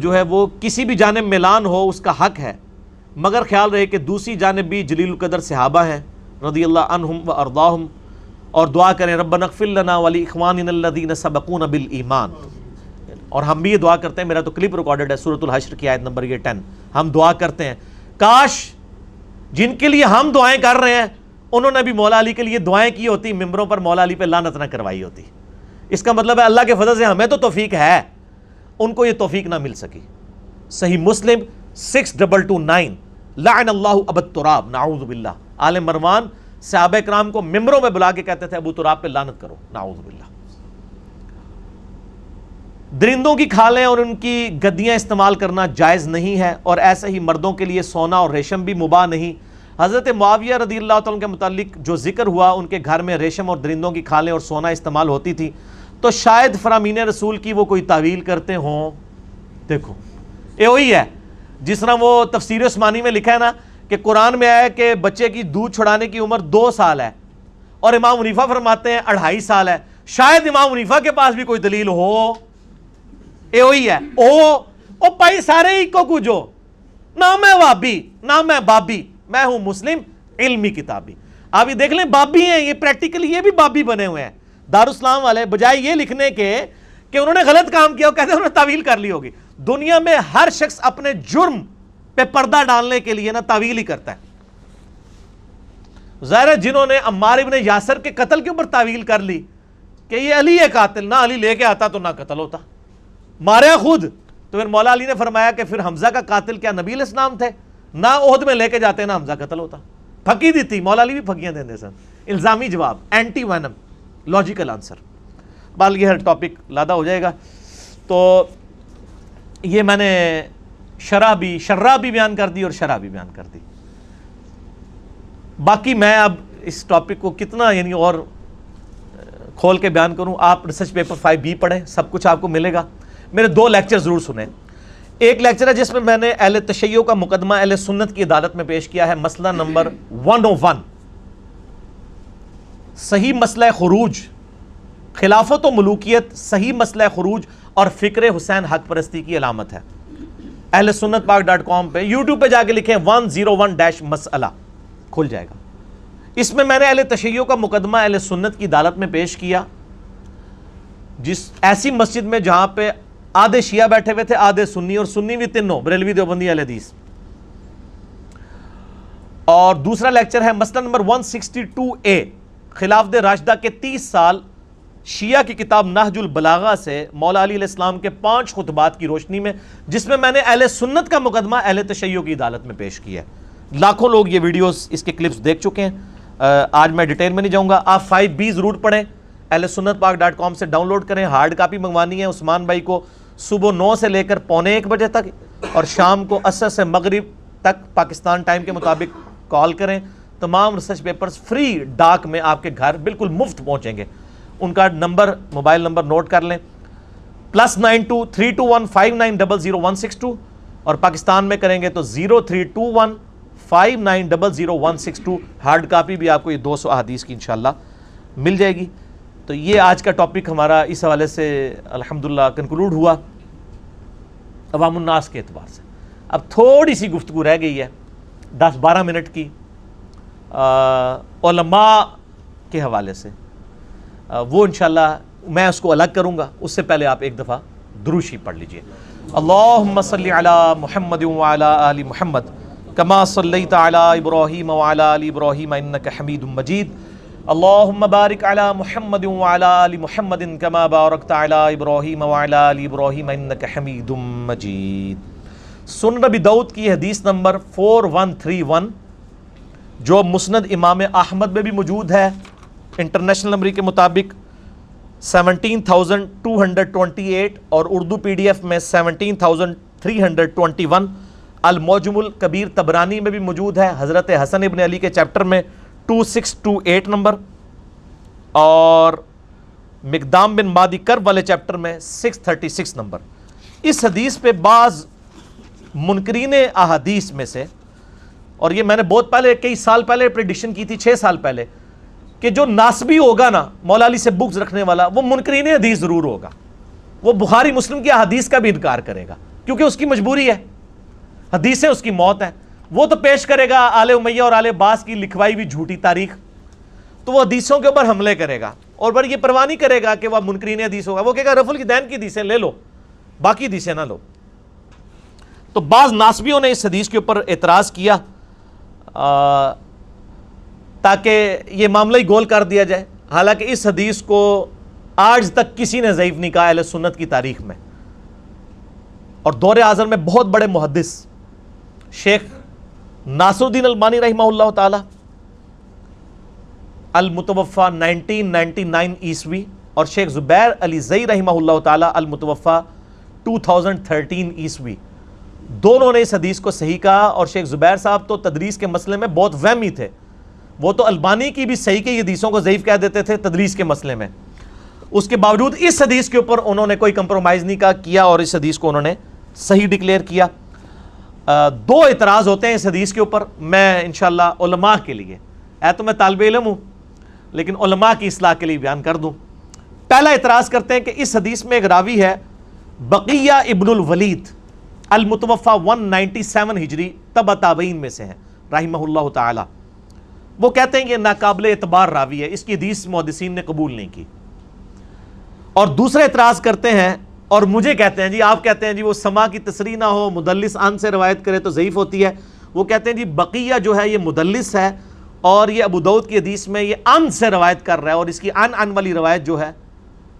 جو ہے وہ کسی بھی جانب میلان ہو اس کا حق ہے، مگر خیال رہے کہ دوسری جانب بھی جلیل القدر صحابہ ہیں رضی اللہ عنہم و ارضاہم، اور دعا کریں ربنا اغفر لنا ولاخواننا الذین سبقونا بالایمان. اور ہم بھی یہ دعا کرتے ہیں، میرا تو کلپ ریکارڈڈ ہے سورۃ الحشر کی آیت نمبر 10. ہم دعا کرتے ہیں کاش جن کے لیے ہم دعائیں کر رہے ہیں انہوں نے بھی مولا علی کے لیے دعائیں کی ہوتی، ممبروں پر مولا علی پہ لعنت نہ کروائی ہوتی. اس کا مطلب ہے اللہ کے فضل سے ہمیں تو توفیق ہے، ان کو یہ توفیق نہ مل سکی. صحیح مسلم 6229 لعن اللہ ابا التراب نعوذ باللہ. آل مروان صحابہ کرام کو ممبروں میں بلا کے کہتے تھے ابو تراب پہ لعنت کرو، نعوذ باللہ. درندوں کی کھالیں اور ان کی گدیاں استعمال کرنا جائز نہیں ہے، اور ایسے ہی مردوں کے لیے سونا اور ریشم بھی مباح نہیں. حضرت معاویہ رضی اللہ تعالیٰ کے متعلق جو ذکر ہوا، ان کے گھر میں ریشم اور درندوں کی کھالیں اور سونا استعمال ہوتی تھی، تو شاید فرامین رسول کی وہ کوئی تعویل کرتے ہوں. دیکھو یہ وہی ہے جس طرح وہ تفسیر عثمانی میں لکھا ہے نا کہ قرآن میں آیا کہ بچے کی دودھ چھڑانے کی عمر 2 سال ہے، اور امام حنیفہ فرماتے ہیں 2.5 سال ہے. شاید امام حنیفہ کے پاس بھی کوئی دلیل ہو. یہ وہی ہے او پائی سارے ہی کو کچھو، نہ میں وابی نہ میں بابی، میں ہوں مسلم علمی کتابی. آپ یہ دیکھ لیں بابی ہیں، یہ پریکٹیکلی یہ بھی بابی بنے ہوئے ہیں. دارالاسلام والے بجائے یہ لکھنے کے کہ انہوں نے غلط کام کیا، وہ کہتے ہیں انہوں نے تعویل کر لی ہوگی. دنیا میں ہر شخص اپنے جرم پہ پردہ ڈالنے کے لیے نا تعویل ہی کرتا ہے. ظاہر ہے جنہوں نے عمار ابن یاسر کے قتل کے اوپر تعویل کر لی کہ یہ علی ہے قاتل، نہ علی لے کے آتا تو نہ قتل ہوتا، ماریا خود. تو پھر مولا علی نے فرمایا کہ پھر حمزہ کا قاتل کیا نبی علیہ السلام تھے؟ نہ عہد میں لے کے جاتے نہ حمزہ قتل ہوتا. پھکی دی تھی، مولا علی بھی پھکیاں دیندے سن. الزامی جواب، اینٹی وینم، لاجیکل آنسر. بال یہ ہر ٹاپک لادا ہو جائے گا. تو یہ میں نے شرح بھی بیان کر دی اور شرح بھی بیان کر دی. باقی میں اب اس ٹاپک کو کتنا یعنی اور کھول کے بیان کروں. آپ ریسرچ پیپر 5B پڑھیں، سب کچھ آپ کو ملے گا. میرے 2 لیکچر ضرور سنیں. ایک لیکچر ہے جس میں میں نے اہل تشیع کا مقدمہ اہل سنت کی عدالت میں پیش کیا ہے، مسئلہ نمبر 101، صحیح مسئلہ خروج، خلافت و ملوکیت صحیح مسئلہ خروج اور فکر حسین حق پرستی کی علامت ہے. اہل سنت پاک.com پہ یوٹیوب پہ جا کے لکھیں 101 مسئلہ، کھل جائے گا. اس میں نے اہل تشیع کا مقدمہ اہل سنت کی عدالت میں پیش کیا، جس ایسی مسجد میں جہاں پہ آدھے شیعہ بیٹھے ہوئے تھے، آدھے سنی، اور سنی بھی تینوں بریلوی دیوبندی اہل حدیث. اور دوسرا لیکچر ہے مسئلہ نمبر 162A، خلافت راشدہ کے 30 سال، شیعہ کی کتاب نہج البلاغہ سے مولا علی علیہ السلام کے 5 خطبات کی روشنی میں، جس میں میں نے اہل سنت کا مقدمہ اہل تشیع کی عدالت میں پیش کیا ہے. لاکھوں لوگ یہ ویڈیوز، اس کے کلپس دیکھ چکے ہیں. آج میں ڈیٹیل میں نہیں جاؤں گا. آپ 5B ضرور پڑھیں، اہل سنت پاک.com سے ڈاؤن لوڈ کریں. ہارڈ کاپی منگوانی ہے عثمان بھائی کو صبح 9 سے لے کر 12:45 بجے تک، اور شام کو عصر سے مغرب تک پاکستان ٹائم کے مطابق کال کریں. تمام ریسرچ پیپرز فری ڈاک میں آپ کے گھر بالکل مفت پہنچیں گے. ان کا نمبر، موبائل نمبر نوٹ کر لیں، +92 321 5900 162، اور پاکستان میں کریں گے تو 0321 5900 162. ہارڈ کاپی بھی آپ کو یہ 200 احادیث کی انشاءاللہ مل جائے گی. تو یہ آج کا ٹاپک ہمارا اس حوالے سے الحمدللہ کنکلوڈ ہوا عوام الناس کے اعتبار سے. اب تھوڑی سی گفتگو رہ گئی ہے 10-12 منٹ کی علماء کے حوالے سے. وہ انشاءاللہ میں اس کو الگ کروں گا. اس سے پہلے آپ ایک دفعہ درود شریف پڑھ لیجئے. اللہم صلی علی محمد وعلی آل محمد کما صلیت علی ابراہیم وعلی آل ابراہیم انک حمید مجید. اللہم بارک علی محمد وعلی آل محمد کما بارکت علی ابراہیم وعلی آل ابراہیم انک حمید مجید. سنن نبی داؤد کی حدیث نمبر 4131 جو مسند امام احمد میں بھی موجود ہے، انٹرنیشنل نمبر کے مطابق 17,228، اور اردو PDF میں 17,321. المعجم الکبیر طبرانی میں بھی موجود ہے، حضرت حسن ابن علی کے چیپٹر میں 2628 نمبر، اور مقدام بن مادی کرب والے چیپٹر میں 636 نمبر. اس حدیث پہ بعض منکرین احادیث میں سے، اور یہ میں نے بہت پہلے کئی سال پہلے پریڈکشن کی تھی، 6 سال پہلے، کہ جو ناسبی ہوگا نا مولا علی سے بغض رکھنے والا، وہ منکرین حدیث ضرور ہوگا. وہ بخاری مسلم کی احادیث کا بھی انکار کرے گا کیونکہ اس کی مجبوری ہے، حدیثیں اس کی موت ہیں. وہ تو پیش کرے گا آل امیہ اور آل عباس کی لکھوائی ہوئی جھوٹی تاریخ، تو وہ حدیثوں کے اوپر حملے کرے گا اور بڑی یہ پرواہ نہیں کرے گا کہ وہ منکرین حدیث ہوگا. وہ کہے گا رفع الدین کی حدیثیں لے لو، باقی حدیثیں نہ لو. تو بعض ناسبیوں نے اس حدیث کے اوپر اعتراض کیا تاکہ یہ معاملہ ہی گول کر دیا جائے. حالانکہ اس حدیث کو آج تک کسی نے ضعیف نہیں کہا اہل سنت کی تاریخ میں. اور دور اعظم میں بہت بڑے محدث شیخ ناصر الدین البانی رحمہ اللہ تعالی المتوفا 1999 عیسوی، اور شیخ زبیر علی زئی رحمہ اللہ تعالی المتوفا 2013 عیسوی، دونوں نے اس حدیث کو صحیح کہا. اور شیخ زبیر صاحب تو تدریس کے مسئلے میں بہت وہمی تھے، وہ تو البانی کی بھی صحیح کی حدیثوں کو ضعیف کہہ دیتے تھے تدریس کے مسئلے میں. اس کے باوجود اس حدیث کے اوپر انہوں نے کوئی کمپرومائز نہیں کیا اور اس حدیث کو انہوں نے صحیح ڈکلیئر کیا. 2 اعتراض ہوتے ہیں اس حدیث کے اوپر. میں انشاءاللہ علماء کے لیے، تو میں طالب علم ہوں لیکن علماء کی اصلاح کے لیے بیان کر دوں. پہلا اعتراض کرتے ہیں کہ اس حدیث میں ایک راوی ہے بقیہ ابن الولید المتوفا 197 ہجری تبع تابعین میں سے ہیں رحمہ اللہ تعالی. وہ کہتے ہیں کہ ناقابل اعتبار راوی ہے، اس کی حدیث محدثین نے قبول نہیں کی. اور دوسرا اعتراض کرتے ہیں اور مجھے کہتے ہیں جی، آپ کہتے ہیں جی وہ سما کی تصریح نہ ہو، مدلس ان سے روایت کرے تو ضعیف ہوتی ہے. وہ کہتے ہیں جی بقیہ جو ہے یہ مدلس ہے اور یہ ابو داؤد کی حدیث میں یہ ان سے روایت کر رہا ہے اور اس کی ان والی روایت جو ہے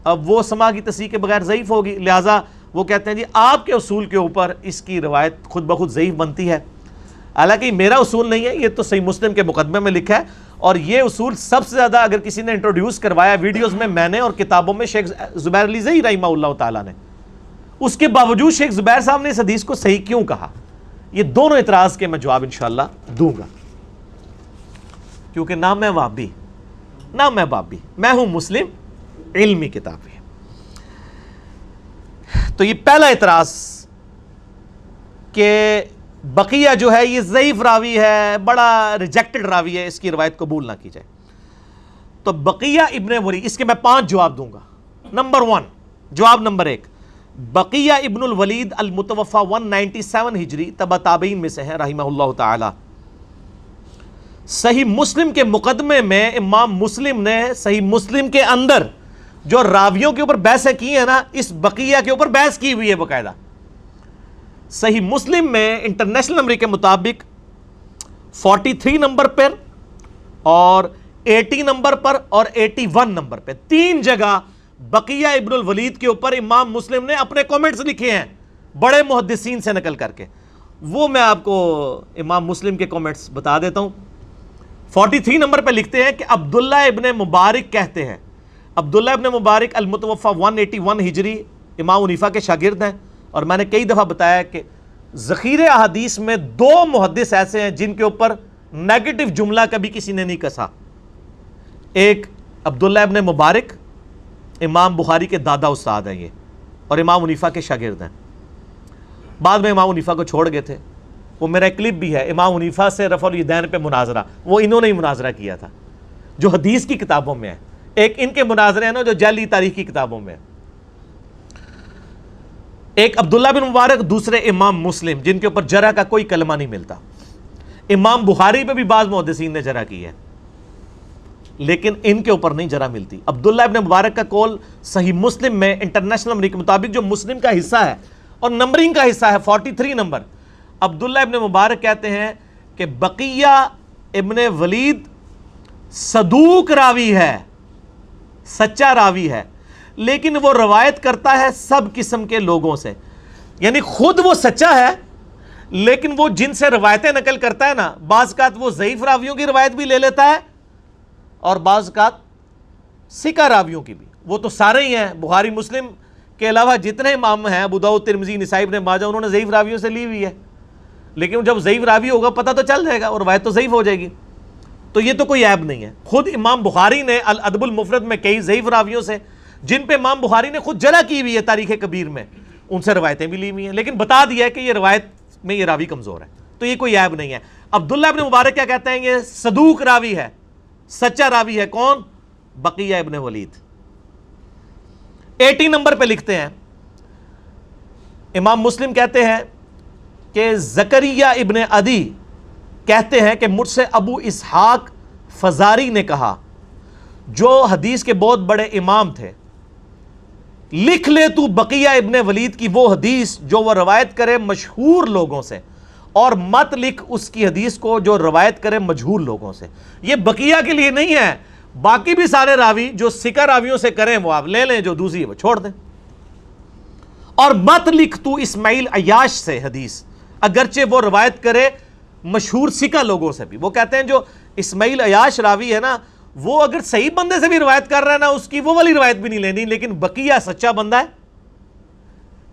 اب وہ سما کی تصریح کے بغیر ضعیف ہوگی. لہٰذا وہ کہتے ہیں جی آپ کے اصول کے اوپر اس کی روایت خود بخود ضعیف بنتی ہے. حالانکہ میرا اصول نہیں ہے، یہ تو صحیح مسلم کے مقدمے میں لکھا ہے، اور یہ اصول سب سے زیادہ اگر کسی نے انٹروڈیوس کروایا ویڈیوز میں نے اور کتابوں میں شیخ زبیر علی زئی رحمہ اللہ تعالیٰ نے. اس کے باوجود شیخ زبیر صاحب نے اس حدیث کو صحیح کیوں کہا؟ یہ دونوں اعتراض کے میں جواب انشاءاللہ دوں گا، کیونکہ نہ میں وہابی نہ میں بابی، میں ہوں مسلم علمی کتاب ہے. تو یہ پہلا اعتراض کہ بقیہ جو ہے یہ ضعیف راوی ہے، بڑا ریجیکٹڈ راوی ہے، اس کی روایت قبول نہ کی جائے. تو بقیہ ابن ولید، اس کے میں 5 جواب دوں گا. نمبر 1، جواب نمبر 1، بقیہ ابن الولید المتوفى 197 ہجری تبع تابعین میں سے ہیں رحمہ اللہ تعالی. صحیح مسلم کے مقدمے میں امام مسلم نے صحیح مسلم کے اندر جو راویوں کے اوپر بحثیں کی ہیں نا، اس بقیہ کے اوپر بحث کی ہوئی ہے باقاعدہ. صحیح مسلم میں انٹرنیشنل نمبر کے مطابق 43 نمبر پر اور 80 نمبر پر اور 81 نمبر پہ 3 جگہ بقیہ ابن الولید کے اوپر امام مسلم نے اپنے کومنٹس لکھے ہیں بڑے محدثین سے نقل کر کے. وہ میں آپ کو امام مسلم کے کومنٹس بتا دیتا ہوں. 43 نمبر پہ لکھتے ہیں کہ عبداللہ ابن مبارک کہتے ہیں، عبداللہ ابن مبارک المتوفى 181 ہجری امام حنیفہ کے شاگرد ہیں. اور میں نے کئی دفعہ بتایا کہ ذخیرے احادیث میں 2 محدث ایسے ہیں جن کے اوپر نیگیٹو جملہ کبھی کسی نے نہیں کسا. ایک عبداللہ ابن مبارک، امام بخاری کے دادا استاد ہیں یہ، اور امام حنیفہ کے شاگرد ہیں. بعد میں امام حنیفہ کو چھوڑ گئے تھے. وہ میرا ایک کلپ بھی ہے امام حنیفہ سے رفع الیدین پہ مناظرہ، وہ انہوں نے ہی مناظرہ کیا تھا جو حدیث کی کتابوں میں ہے. ایک ان کے مناظرے ہیں نا جو جعلی تاریخ کی کتابوں میں ہے. ایک عبداللہ بن مبارک، دوسرے امام مسلم جن کے اوپر جرح کا کوئی کلمہ نہیں ملتا. امام بخاری پہ بھی بعض محدثین نے جرح کی ہے لیکن ان کے اوپر نہیں جرح ملتی. عبداللہ ابن مبارک کا قول صحیح مسلم میں انٹرنیشنل نمبر کے مطابق جو مسلم کا حصہ ہے اور نمبرنگ کا حصہ ہے 43 نمبر، عبداللہ ابن مبارک کہتے ہیں کہ بقیہ ابن ولید صدوق راوی ہے، سچا راوی ہے، لیکن وہ روایت کرتا ہے سب قسم کے لوگوں سے. یعنی خود وہ سچا ہے لیکن وہ جن سے روایتیں نقل کرتا ہے نا، بعض اوقات وہ ضعیف راویوں کی روایت بھی لے لیتا ہے اور بعض اوقات ثقہ راویوں کی بھی. وہ تو سارے ہی ہیں، بخاری مسلم کے علاوہ جتنے امام ہیں، ابو داؤد، ترمذی، نسائی، ابن ماجہ، انہوں نے ضعیف راویوں سے لی ہوئی ہے. لیکن جب ضعیف راوی ہوگا پتہ تو چل جائے گا اور روایت تو ضعیف ہو جائے گی. تو یہ تو کوئی عیب نہیں ہے. خود امام بخاری نے الادب المفرد میں کئی ضعیف راویوں سے جن پہ امام بخاری نے خود جرح کی ہوئی ہے تاریخ کبیر میں، ان سے روایتیں بھی لی ہوئی ہیں، لیکن بتا دیا ہے کہ یہ روایت میں یہ راوی کمزور ہے. تو یہ کوئی عیب نہیں ہے. عبداللہ ابن مبارک کیا کہتے ہیں؟ یہ صدوق راوی ہے، سچا راوی ہے. کون؟ بقیہ ابن ولید. 80 نمبر پہ لکھتے ہیں امام مسلم کہتے ہیں کہ زکریہ ابن عدی کہتے ہیں کہ مجھ سے ابو اسحاق فزاری نے کہا، جو حدیث کے بہت بڑے امام تھے، لکھ لے تو بقیہ ابن ولید کی وہ حدیث جو وہ روایت کرے مشہور لوگوں سے، اور مت لکھ اس کی حدیث کو جو روایت کرے مجہول لوگوں سے. یہ بقیہ کے لیے نہیں ہے، باقی بھی سارے راوی جو ثقہ راویوں سے کریں وہ آپ لے لیں، جو دوسری وہ چھوڑ دیں. اور مت لکھ تو اسماعیل عیاش سے حدیث، اگرچہ وہ روایت کرے مشہور ثقہ لوگوں سے بھی. وہ کہتے ہیں جو اسماعیل عیاش راوی ہے نا، وہ اگر صحیح بندے سے بھی روایت کر رہا ہے نا، اس کی وہ والی روایت بھی نہیں لینی، لیکن بقیہ سچا بندہ ہے،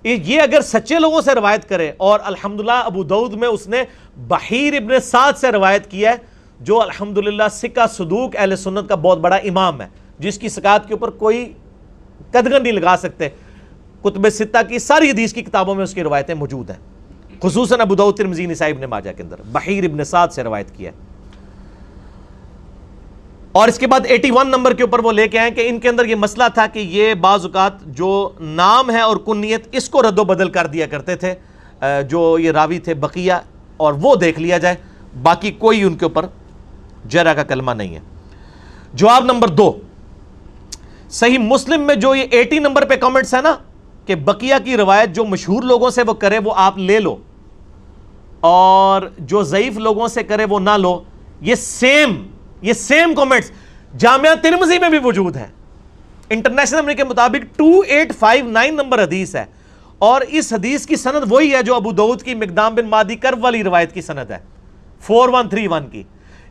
یہ اگر سچے لوگوں سے روایت کرے. اور الحمدللہ ابو داؤد میں اس نے بحیر ابن سعد سے روایت کی ہے، جو الحمدللہ ثقہ صدوق اہل سنت کا بہت بڑا امام ہے، جس کی ثقات کے اوپر کوئی قدغن نہیں لگا سکتے. کتب ستہ کی ساری حدیث کی کتابوں میں اس کی روایتیں موجود ہیں، خصوصاً ابو داؤد، ترمذی، نسائی، ابن ماجہ کے اندر بحیر ابن سعد سے روایت کی ہے. اور اس کے بعد 81 نمبر کے اوپر وہ لے کے آئیں کہ ان کے اندر یہ مسئلہ تھا کہ یہ بعض اوقات جو نام ہے اور کنیت اس کو رد و بدل کر دیا کرتے تھے جو یہ راوی تھے بقیہ، اور وہ دیکھ لیا جائے، باقی کوئی ان کے اوپر جرح کا کلمہ نہیں ہے. جواب نمبر 2، صحیح مسلم میں جو یہ 80 نمبر پہ کامنٹس ہے نا کہ بقیہ کی روایت جو مشہور لوگوں سے وہ کرے وہ آپ لے لو اور جو ضعیف لوگوں سے کرے وہ نہ لو، یہ سیم کامنٹس جامعہ ترمذی میں بھی موجود ہیں۔ انٹرنیشنل نمبر کے مطابق 2859 نمبر حدیث ہے، اور اس حدیث کی سند وہی ہے جو ابو داؤد کی مقدام بن معدی کرب والی روایت کی سند ہے 4131 کی۔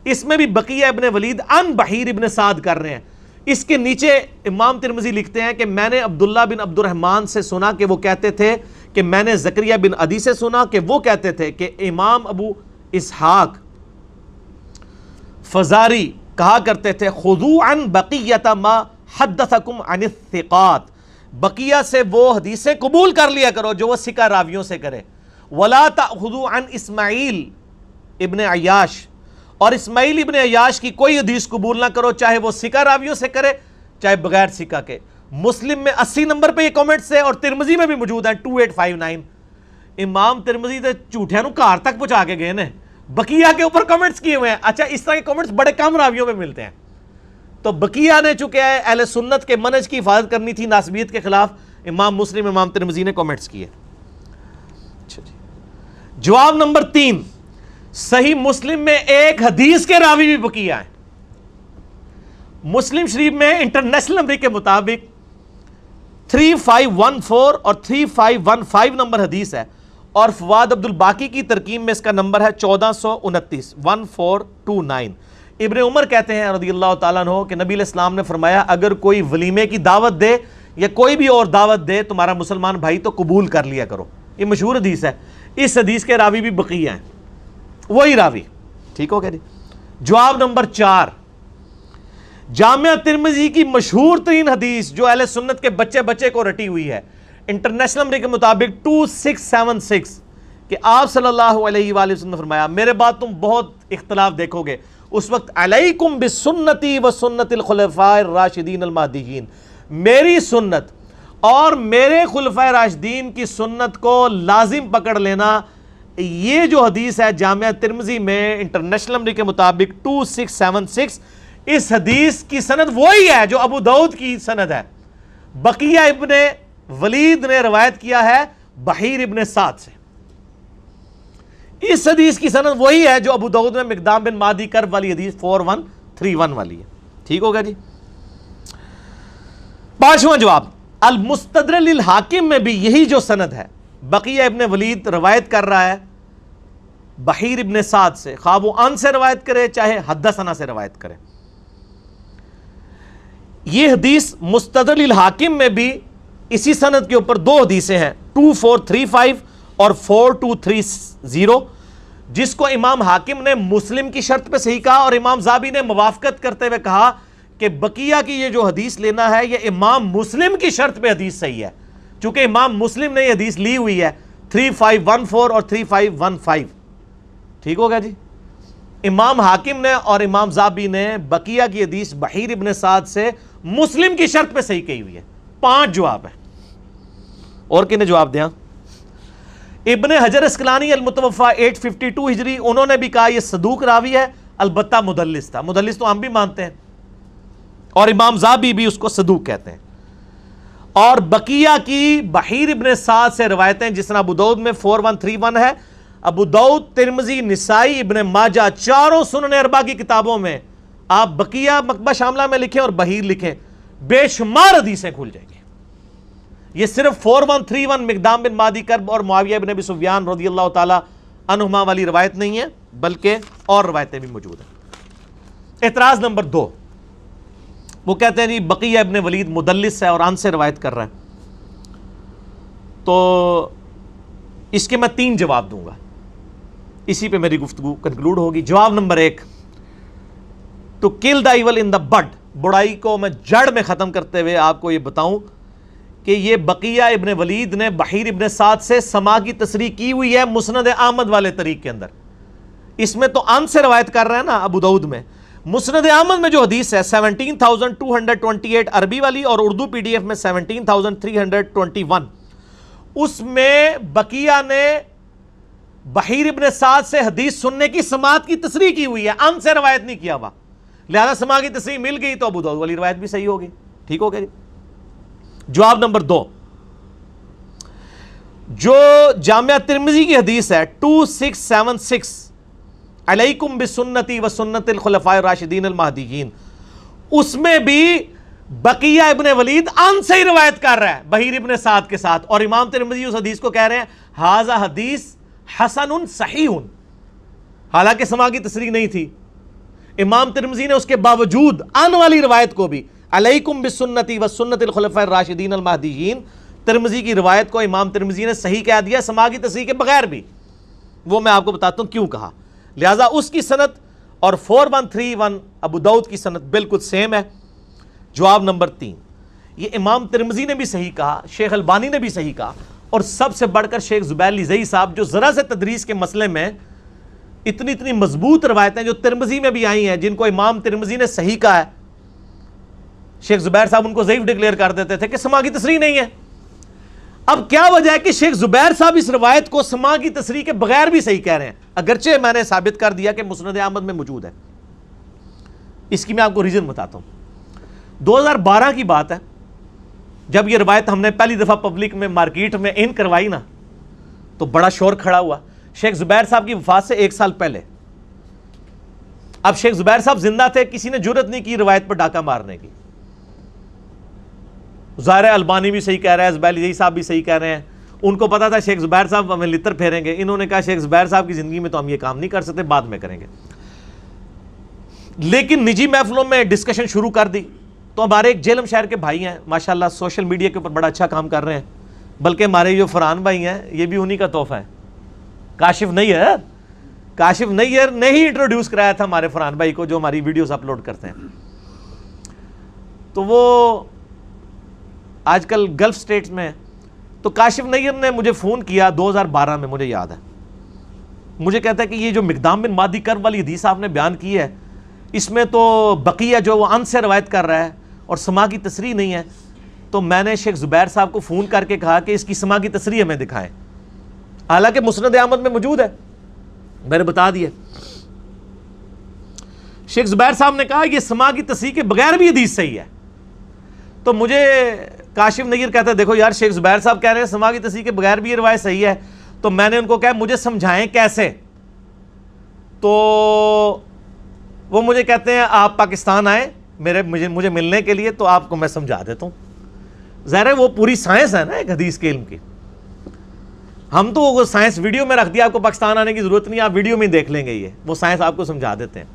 اس میں بھی بقیہ ابن ولید عن بحیر ابن سعد کر رہے ہیں۔ اس کے نیچے امام ترمذی لکھتے ہیں کہ میں نے عبداللہ بن عبد الرحمن سے سنا کہ وہ کہتے تھے کہ میں نے زکریا بن عدی سے سنا کہ وہ کہتے تھے کہ امام ابو اسحاق فزاری کہا کرتے تھے خذوا عن بقیۃ ما حدثکم عن الثقات، بقیہ سے وہ حدیثیں قبول کر لیا کرو جو وہ ثقہ راویوں سے کرے، ولا تأخذوا عن اسماعیل ابن عیاش، اور اسماعیل ابن عیاش کی کوئی حدیث قبول نہ کرو چاہے وہ ثقہ راویوں سے کرے چاہے بغیر ثقہ کے۔ مسلم میں 80 نمبر پہ یہ کامنٹس ہے اور ترمذی میں بھی موجود ہیں 2859۔ امام ترمذی تو جھوٹیاں نو کار تک پہنچا کے گئے نے، بقیہ کے اوپر کامنٹس کیے ہوئے ہیں۔ اچھا اس طرح کے کامنٹس بڑے کم راویوں میں ملتے ہیں، تو بقیہ نے چونکہ اہل سنت کے منہج کی حفاظت کرنی تھی ناسبیت کے خلاف، امام مسلم امام ترمذی نے کامنٹس کیے۔ اچھا جی، جواب نمبر 3، صحیح مسلم میں ایک حدیث کے راوی بھی بقیہ ہیں۔ مسلم شریف میں انٹرنیشنل نمبر کے مطابق 3514 اور 3515 نمبر حدیث ہے، اور فواد عبد الباقی کی ترکیب میں اس کا نمبر ہے 1429 1429۔ ابن عمر کہتے ہیں رضی اللہ تعالیٰ عنہ کہ نبی علیہ السلام نے فرمایا اگر کوئی ولیمے کی دعوت دے یا کوئی بھی اور دعوت دے تمہارا مسلمان بھائی تو قبول کر لیا کرو۔ یہ مشہور حدیث ہے، اس حدیث کے راوی بھی بقیہ ہیں، وہی راوی۔ ٹھیک ہو گیا جی۔ جواب نمبر 4، جامعہ ترمذی کی مشہور ترین حدیث جو اہل سنت کے بچے بچے کو رٹی ہوئی ہے، انٹرنیشنل نمبر کے مطابق 2676، کہ آپ صلی اللہ علیہ وآلہ وسلم نے فرمایا میرے بعد تم بہت اختلاف دیکھو گے، اس وقت علیکم بسنتی و سنت الخلفاء الراشدین المہدیین، میری سنت اور میرے خلفاء راشدین کی سنت کو لازم پکڑ لینا۔ یہ جو حدیث ہے جامعہ ترمذی میں انٹرنیشنل نمبر کے مطابق 2676، اس حدیث کی سند وہی ہے جو ابو داؤد کی سند ہے، بقیہ ابن ولید نے روایت کیا ہے بحیر ابن سعد سے۔ اس حدیث کی سند وہی ہے جو ابو داؤد میں مقدام بن معدی کرب والی حدیث 4131 والی ہے۔ ٹھیک ہوگا جی۔ 5واں جواب، المستدرک للحاکم میں بھی یہی جو سند ہے، بقیہ ابن ولید روایت کر رہا ہے بحیر ابن سعد سے، خواہ وہ ان سے روایت کرے چاہے حدثنا سے روایت کرے۔ یہ حدیث مستدرک للحاکم میں بھی اسی سند کے اوپر 2 حدیثیں ہیں 2435 اور 4230، جس کو امام حاکم نے مسلم کی شرط پہ صحیح کہا اور امام ذابی نے موافقت کرتے ہوئے کہا کہ بقیہ کی یہ جو حدیث لینا ہے یہ امام مسلم کی شرط پہ حدیث صحیح ہے، چونکہ امام مسلم نے یہ حدیث لی ہوئی ہے 3514 اور 3515۔ ٹھیک ہوگا جی۔ امام حاکم نے اور امام ذابی نے بقیہ کی حدیث بحیر ابن سعد سے مسلم کی شرط پہ صحیح کہی ہوئی ہے۔ 5 جواب ہے، اور کنہیں جواب دیا؟ ابن حجر اسقلانی المتوفا 852 ہجری، انہوں نے بھی کہا یہ صدوق راوی ہے، البتہ مدلس تھا، مدلس تو ہم بھی مانتے ہیں، اور امام ذابی بھی اس کو صدوق کہتے ہیں۔ اور بقیہ کی بحیر ابن سعد سے روایتیں جس طرح ابو داؤد میں 4131 ہے، ابو داؤد، ترمذی، نسائی، ابن ماجہ، چاروں سنن اربعہ کی کتابوں میں آپ بقیہ مکتبہ شاملہ میں لکھیں اور بحیر لکھیں، بے شمار حدیثیں کھل جائیں گی۔ یہ صرف 4131 مقدام بن معدی کرب اور معاویہ بن ابی سفیان رضی اللہ تعالی عنہما والی روایت نہیں ہے، بلکہ اور روایتیں بھی موجود ہیں۔ اعتراض نمبر 2، وہ کہتے ہیں جی بقیہ ابن ولید مدلس ہے اور ان سے روایت کر رہا ہے، تو اس کے میں 3 جواب دوں گا، اسی پہ میری گفتگو کنکلوڈ ہوگی۔ جواب number 1، to kill the evil ان دا بڈ، برائی کو میں جڑ میں ختم کرتے ہوئے آپ کو یہ بتاؤں کہ یہ بقیہ ابن ولید نے بحیر ابن سعد سے سما کی تصریح کی ہوئی ہے مسند احمد والے طریق کے اندر، اس میں تو ان سے روایت کر رہا ہے نا ابو داؤد میں۔ مسند احمد میں جو حدیث ہے 17228 عربی والی اور اردو PDF میں 17321، اس میں بقیہ نے بحیر ابن سعد سے حدیث سننے کی سماعت کی تصریح کی ہوئی ہے، ان سے روایت نہیں کیا ہوا، لہذا سماع کی تصریح مل گئی تو ابو داؤد والی روایت بھی صحیح ہوگی۔ ٹھیک ہو گیا جی. جواب نمبر 2, جو جامعہ ترمذی کی حدیث ہے 2676 علیکم بسنتی و سنت الخلفاء الراشدین المہدیین, اس میں بھی بقیہ ابن ولید ان سے ہی روایت کر رہا ہے بحیر ابن سعد کے ساتھ, اور امام ترمذی اس حدیث کو کہہ رہے ہیں ھذا حدیث حسن صحیح, حالانکہ سماع کی تصریح نہیں تھی. امام ترمذی نے اس کے باوجود ان والی روایت کو بھی علیکم بسنتی و سنت الخلفاء الراشدین المہدیین, ترمذی کی روایت کو امام ترمذی نے صحیح کہہ دیا سماع کی تصریح کے بغیر بھی. وہ میں آپ کو بتاتا ہوں کیوں کہا. لہٰذا اس کی سند اور 4131 ابو داؤد کی سند بالکل سیم ہے. جواب نمبر 3, یہ امام ترمذی نے بھی صحیح کہا, شیخ البانی نے بھی صحیح کہا, اور سب سے بڑھ کر شیخ زبیر لیزئی صاحب جو ذرا سے تدریس کے مسئلے میں اتنی مضبوط روایتیں جو ترمذی میں بھی آئی ہیں جن کو امام ترمذی نے صحیح کہا ہے, شیخ زبیر صاحب ان کو ضعیف ڈکلیئر کر دیتے تھے کہ سماع کی تصریح نہیں ہے. اب کیا وجہ ہے کہ شیخ زبیر صاحب اس روایت کو سماع کی تصریح کے بغیر بھی صحیح کہہ رہے ہیں, اگرچہ میں نے ثابت کر دیا کہ مسند احمد میں موجود ہے. اس کی میں آپ کو ریزن بتاتا ہوں. 2012 کی بات ہے, جب یہ روایت ہم نے پہلی دفعہ پبلک میں مارکیٹ میں ان کروائی نا, تو بڑا شور کھڑا ہوا شیخ زبیر صاحب کی وفات سے 1 سال پہلے. اب شیخ زبیر صاحب زندہ تھے, کسی نے جرت نہیں کی روایت پر ڈاکہ مارنے کی. ظاہر البانی بھی صحیح کہہ رہا ہے, زبیر لیزئی صاحب بھی صحیح کہہ رہے ہیں. ان کو پتا تھا شیخ زبیر صاحب ہمیں لتر پھیریں گے, انہوں نے کہا شیخ زبیر صاحب کی زندگی میں تو ہم یہ کام نہیں کر سکتے, بعد میں کریں گے. لیکن نجی محفلوں میں ڈسکشن شروع کر دی تو ہمارے ایک جیلم شہر کے بھائی ہیں ماشاءاللہ, سوشل میڈیا کے اوپر بڑا اچھا کام کر رہے ہیں, بلکہ ہمارے جو فرحان بھائی ہیں یہ بھی انہی کا تحفہ ہے. کاشف نیئر نے ہی انٹروڈیوس کرایا تھا ہمارے فرحان بھائی کو جو ہماری ویڈیوز اپلوڈ کرتے ہیں. تو وہ آج کل گلف سٹیٹس میں, تو کاشف نیئر نے مجھے فون کیا 2012 میں, مجھے یاد ہے. مجھے کہتا ہے کہ یہ جو مقدام بن مادی کرب والی حدیث آپ نے بیان کی ہے, اس میں تو بقیہ جو وہ ان سے روایت کر رہا ہے اور سماع کی تصریح نہیں ہے. تو میں نے شیخ زبیر صاحب کو فون کر کے کہا کہ اس کی سماع کی تصریح ہمیں دکھائیں, حالانکہ مسند احمد میں موجود ہے. میں نے بتا دیا. شیخ زبیر صاحب نے کہا یہ سماع کی تصریح کے بغیر بھی حدیث صحیح ہے. تو مجھے کاشف نیئر کہتا ہے دیکھو یار شیخ زبیر صاحب کہہ رہے ہیں سماع کی تصریح کے بغیر بھی یہ روایت صحیح ہے. تو میں نے ان کو کہا مجھے سمجھائیں کیسے. تو وہ مجھے کہتے ہیں آپ پاکستان آئیں مجھے ملنے کے لیے, تو آپ کو میں سمجھا دیتا ہوں. ظاہر ہے وہ پوری سائنس ہے نا ایک حدیث کے علم کی. ہم تو وہ سائنس ویڈیو میں رکھ دیا, آپ کو پاکستان آنے کی ضرورت نہیں, آپ ویڈیو میں دیکھ لیں گے, یہ وہ سائنس آپ کو سمجھا دیتے ہیں.